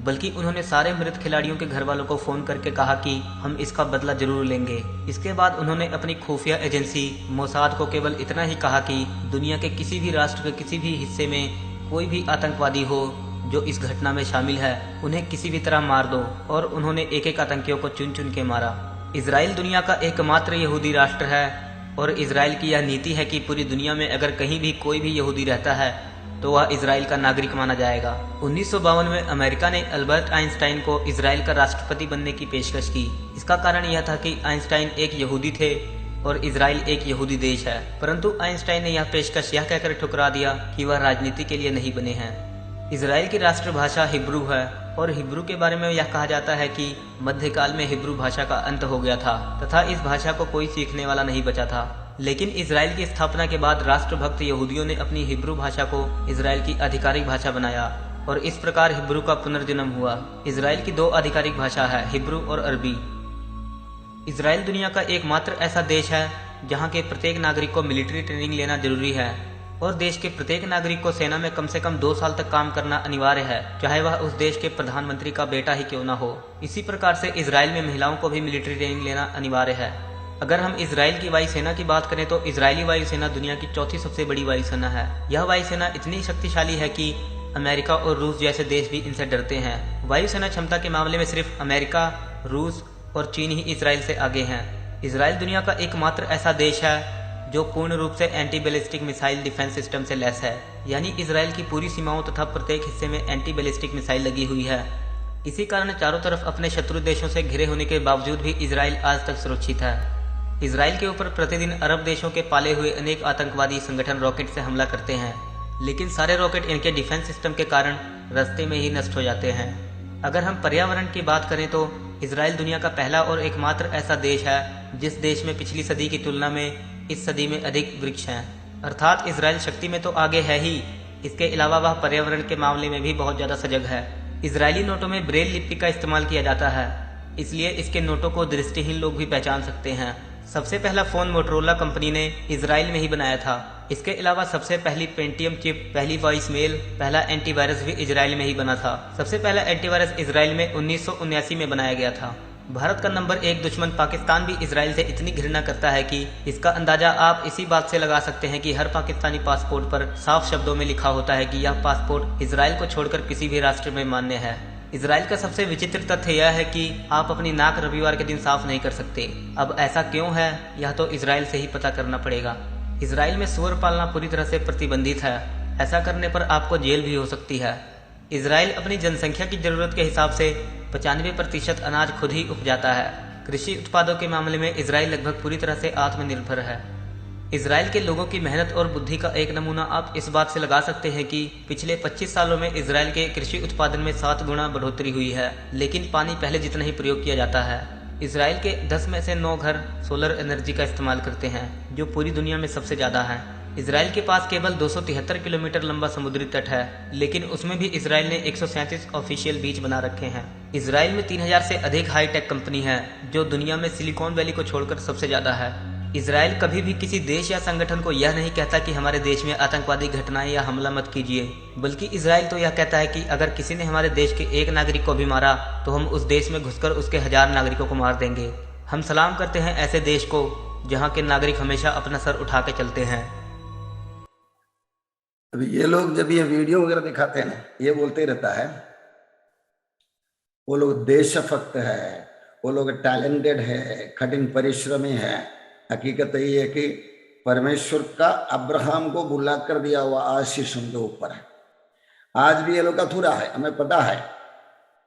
बल्कि उन्होंने सारे मृत खिलाड़ियों के घर वालों को फोन करके कहा कि हम इसका बदला जरूर लेंगे। इसके बाद उन्होंने अपनी खुफिया एजेंसी मोसाद को केवल इतना ही कहा कि दुनिया के किसी भी राष्ट्र के किसी भी हिस्से में कोई भी आतंकवादी हो जो इस घटना में शामिल है, उन्हें किसी भी तरह मार दो, और उन्होंने एक एक आतंकियों को चुन चुन के मारा। इजराइल दुनिया का एकमात्र यहूदी राष्ट्र है और इजराइल की यह नीति है कि पूरी दुनिया में अगर कहीं भी कोई भी यहूदी रहता है तो वह इजराइल का नागरिक माना जाएगा। 1952 में अमेरिका ने अल्बर्ट आइंस्टाइन को इजराइल का राष्ट्रपति बनने की पेशकश की। इसका कारण यह था कि आइंस्टाइन एक यहूदी थे और इजराइल एक यहूदी देश है, परंतु आइंस्टाइन ने यह पेशकश यह कहकर ठुकरा दिया कि वह राजनीति के लिए नहीं बने हैं। इजराइल की राष्ट्रभाषा हिब्रू है और हिब्रू के बारे में यह कहा जाता है कि मध्यकाल में हिब्रू भाषा का अंत हो गया था तथा इस भाषा को कोई सीखने वाला नहीं बचा था। लेकिन इजराइल की स्थापना के बाद राष्ट्रभक्त यहूदियों ने अपनी हिब्रू भाषा को इजराइल की आधिकारिक भाषा बनाया और इस प्रकार हिब्रू का पुनर्जन्म हुआ। इजराइल की 2 आधिकारिक भाषा है, हिब्रू और अरबी। इजराइल दुनिया का एकमात्र ऐसा देश है जहां के प्रत्येक नागरिक को मिलिट्री ट्रेनिंग लेना जरूरी है और देश के प्रत्येक नागरिक को सेना में कम से कम 2 साल तक काम करना अनिवार्य है, चाहे वह उस देश के प्रधानमंत्री का बेटा ही क्यों ना हो। इसी प्रकार से इजराइल में महिलाओं को भी मिलिट्री ट्रेनिंग लेना अनिवार्य है। अगर हम इजराइल की वायुसेना की बात करें तो इजरायली वायुसेना दुनिया की 4थी सबसे बड़ी वायुसेना है। यह वायुसेना इतनी शक्तिशाली है कि अमेरिका और रूस जैसे देश भी इनसे डरते हैं। वायुसेना क्षमता के मामले में सिर्फ अमेरिका, रूस और चीन ही इजराइल से आगे हैं। इजराइल दुनिया का एकमात्र ऐसा देश है जो पूर्ण रूप से anti ballistic missile defence system से लैस है, यानी इजराइल की पूरी सीमाओं तथा प्रत्येक हिस्से में एंटी बैलिस्टिक मिसाइल लगी हुई है। इसी कारण चारों तरफ अपने शत्रु देशों से घिरे होने के बावजूद भी इजराइल आज तक सुरक्षित है। इजराइल के ऊपर प्रतिदिन अरब देशों के पाले हुए अनेक आतंकवादी संगठन रॉकेट से हमला करते हैं, लेकिन सारे रॉकेट इनके डिफेंस सिस्टम के कारण रास्ते में ही नष्ट हो जाते हैं। अगर हम पर्यावरण की बात करें तो इजराइल दुनिया का पहला और एकमात्र ऐसा देश है जिस देश में पिछली सदी की तुलना में इस सदी में अधिक वृक्ष हैं। अर्थात इजराइल शक्ति में तो आगे है ही, इसके अलावा वह पर्यावरण के मामले में भी बहुत ज़्यादा सजग है। इजरायली नोटों में ब्रेल लिपि का इस्तेमाल किया जाता है, इसलिए इसके नोटों को दृष्टिहीन लोग भी पहचान सकते हैं। सबसे पहला फ़ोन मोटरोला कंपनी ने इजराइल में ही बनाया था। इसके अलावा सबसे पहली पेंटियम चिप, पहली वॉइस मेल, पहला एंटीवायरस भी इजराइल में ही बना था। सबसे पहला एंटीवायरस इजराइल में 1979 में बनाया गया था। भारत का नंबर 1 दुश्मन पाकिस्तान भी इजराइल से इतनी घृणा करता है कि इसका अंदाजा आप इसी बात से लगा सकते हैं कि हर पाकिस्तानी पासपोर्ट पर साफ शब्दों में लिखा होता है कि यह पासपोर्ट इजराइल को छोड़कर किसी भी राष्ट्र में मान्य है। इजराइल का सबसे विचित्र तथ्य यह है कि आप अपनी नाक रविवार के दिन साफ नहीं कर सकते। अब ऐसा क्यों है, यह तो इजराइल से ही पता करना पड़ेगा। इजराइल में सूअर पालना पूरी तरह से प्रतिबंधित है, ऐसा करने पर आपको जेल भी हो सकती है। इजराइल अपनी जनसंख्या की जरूरत के हिसाब से 95% अनाज खुद ही उपजाता है। कृषि उत्पादों के मामले में इजराइल लगभग पूरी तरह से आत्मनिर्भर है। इजराइल के लोगों की मेहनत और बुद्धि का एक नमूना आप इस बात से लगा सकते हैं कि पिछले 25 सालों में इजराइल के कृषि उत्पादन में 7 गुना बढ़ोतरी हुई है, लेकिन पानी पहले जितना ही प्रयोग किया जाता है। इजराइल के 10 में से 9 घर सोलर एनर्जी का इस्तेमाल करते हैं, जो पूरी दुनिया में सबसे ज़्यादा है। इजराइल के पास केवल 273 किलोमीटर लंबा समुद्री तट है, लेकिन उसमें भी इजराइल ने 137 ऑफिशियल बीच बना रखे हैं। इजराइल में 3000 से अधिक हाईटेक कंपनी है, जो दुनिया में सिलिकॉन वैली को छोड़कर सबसे ज़्यादा है। इजराइल कभी भी किसी देश या संगठन को यह नहीं कहता कि हमारे देश में आतंकवादी घटनाएं या हमला मत कीजिए, बल्कि इजराइल तो यह कहता है कि अगर किसी ने हमारे देश के एक नागरिक को भी मारा तो हम उस देश में घुसकर उसके 1000 नागरिकों को मार देंगे। हम सलाम करते हैं ऐसे देश को जहाँ के नागरिक हमेशा अपना सर उठा के चलते हैं। अभी ये लोग जब ये वीडियो वगैरह दिखाते हैं ना, ये बोलते ही रहता है वो लोग देशभक्त है, वो लोग टैलेंटेड है, कठिन परिश्रमी है। हकीकत ये है कि परमेश्वर का अब्राहम को बुला कर दिया हुआ आशीष उनके ऊपर है। आज भी ये लोग अधूरा है, हमें पता है।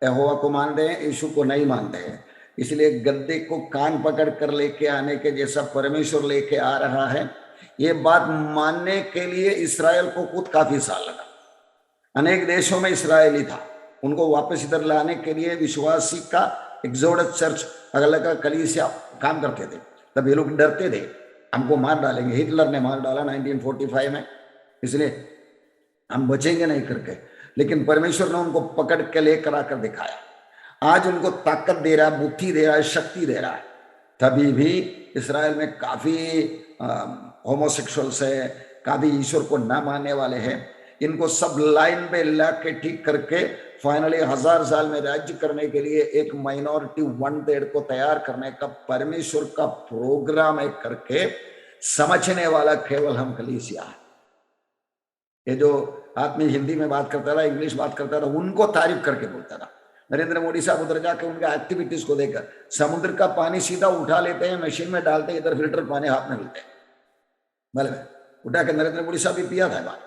यहोवा को मानते हैं, यीशु को नहीं मानते हैं। इसलिए गद्दे को कान पकड़ कर लेके आने के जैसा परमेश्वर लेके आ रहा है, ये बात मानने के लिए इस्राएल को खुद काफी साल लगा। अनेक देशों में इस्राएली था, उनको वापस इधर लाने के लिए विश्वासी का एक्सोडस चर्च अगला कलीसिया काम करते थे। तब ये लोग डरते थे, हमको मार डालेंगे। हिटलर ने मार डाला 1945 में, इसलिए हम बचेंगे नहीं करके। लेकिन परमेश्वर ने उनको पकड़ के लेकर आकर दिखाया। आज उनको ताकत दे रहा है, बुद्धि दे रहा है, शक्ति दे रहा है। तभी भी इस्राएल में काफी होमोसेक्सुअल्स है, काफी ईश्वर को ना मानने वाले हैं। इनको सब लाइन पे ला के ठीक करके फाइनली 1000 साल में राज्य करने के लिए एक माइनॉरिटी 1/3 को तैयार करने का परमेश्वर का प्रोग्राम है करके समझने वाला केवल हम कलीसिया है। ये जो आदमी हिंदी में बात करता था, इंग्लिश बात करता था, उनको तारीफ करके बोलता था। नरेंद्र मोदी साहब उधर जाके उनका एक्टिविटीज को देखकर समुद्र का पानी सीधा उठा लेते हैं, मशीन में डालते हैं, इधर फिल्टर पानी हाथ में मिलते हैं, मतलब उठा के नरेंद्र मोदी साहब भी पिया था बात।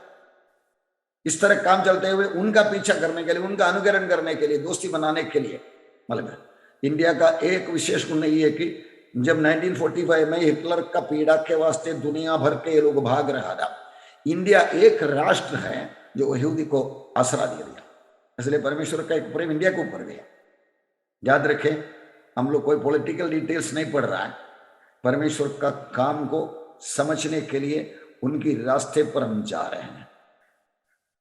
इस तरह काम चलते हुए उनका पीछा करने के लिए, उनका अनुकरण करने के लिए, दोस्ती बनाने के लिए, मतलब इंडिया का एक विशेष गुण ये है कि जब 1945 में हिटलर का पीड़ा के वास्ते दुनिया भर के ये लोग भाग रहा था, इंडिया एक राष्ट्र है जो यहूदी को आसरा दे दिया। इसलिए परमेश्वर का एक प्रेम इंडिया के ऊपर गया। याद रखें, हम लोग कोई पॉलिटिकल डिटेल्स नहीं पढ़ रहा है, परमेश्वर का काम को समझने के लिए उनकी रास्ते पर हम जा रहे हैं।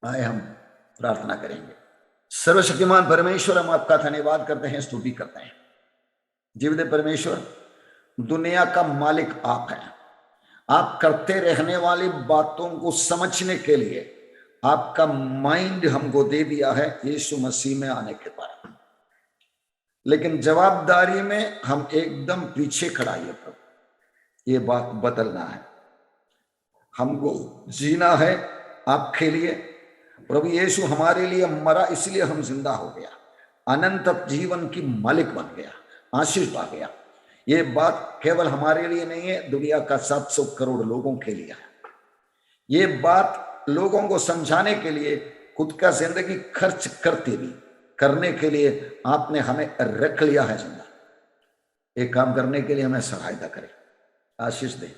आए हम प्रार्थना करेंगे। सर्वशक्तिमान परमेश्वर, हम आपका धन्यवाद करते हैं, स्तुति करते हैं। जीवित परमेश्वर, दुनिया का मालिक आप हैं। आप करते रहने वाली बातों को समझने के लिए आपका माइंड हमको दे दिया है यीशु मसीह में आने के बाद, लेकिन जवाबदारी में हम एकदम पीछे खड़ा है प्रभु। ये बात बदलना है, हमको जीना है आपके लिए प्रभु। यीशु हमारे लिए मरा, इसलिए हम जिंदा हो गया, अनंत जीवन की मालिक बन गया, आशीष पा गया। ये बात केवल हमारे लिए नहीं है, दुनिया का 700 करोड़ लोगों के लिए है। ये बात लोगों को समझाने के लिए, खुद का जिंदगी खर्च करते भी करने के लिए आपने हमें रख लिया है जिंदा। एक काम करने के लिए हमें सहायता करें, आशीष दे।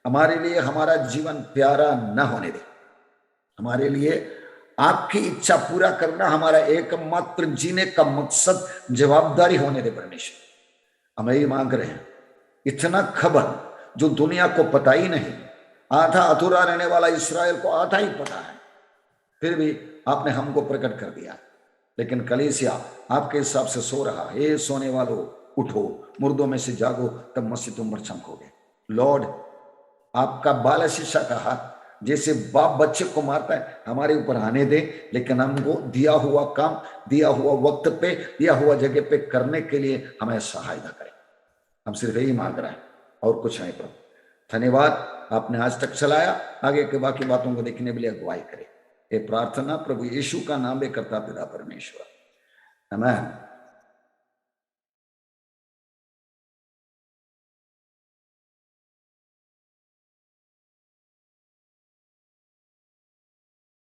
हमारे लिए हमारा जीवन प्यारा न होने दे। हमारे लिए आपकी इच्छा पूरा करना हमारा एकमात्र जीने का मकसद, जवाबदारी होने दे परमेश्वर। हम यही मांग रहे हैं। इतना खबर जो दुनिया को पता ही नहीं, आधा अधूरा रहने वाला इस्राएल को आधा ही पता है, फिर भी आपने हमको प्रकट कर दिया। लेकिन कलीसिया आपके हिसाब से सो रहा है। ये सोने वालों उठो, मुर्दों में से जागो, तब मसीह तुम पर चमकोगे। लॉर्ड, आपका बाल शिक्षा का हाथ जैसे बाप बच्चे को मारता है हमारे ऊपर आने दे, लेकिन हमको दिया हुआ काम, दिया हुआ वक्त पे, दिया हुआ जगह पे करने के लिए हमें सहायता करें। हम सिर्फ यही मांग रहे हैं और कुछ नहीं प्रभु। धन्यवाद, आपने आज तक चलाया, आगे के बाकी बातों को देखने के लिए अगुवाई करें। ये प्रार्थना प्रभु यीशु का नाम में करता पिता परमेश्वर, आमीन।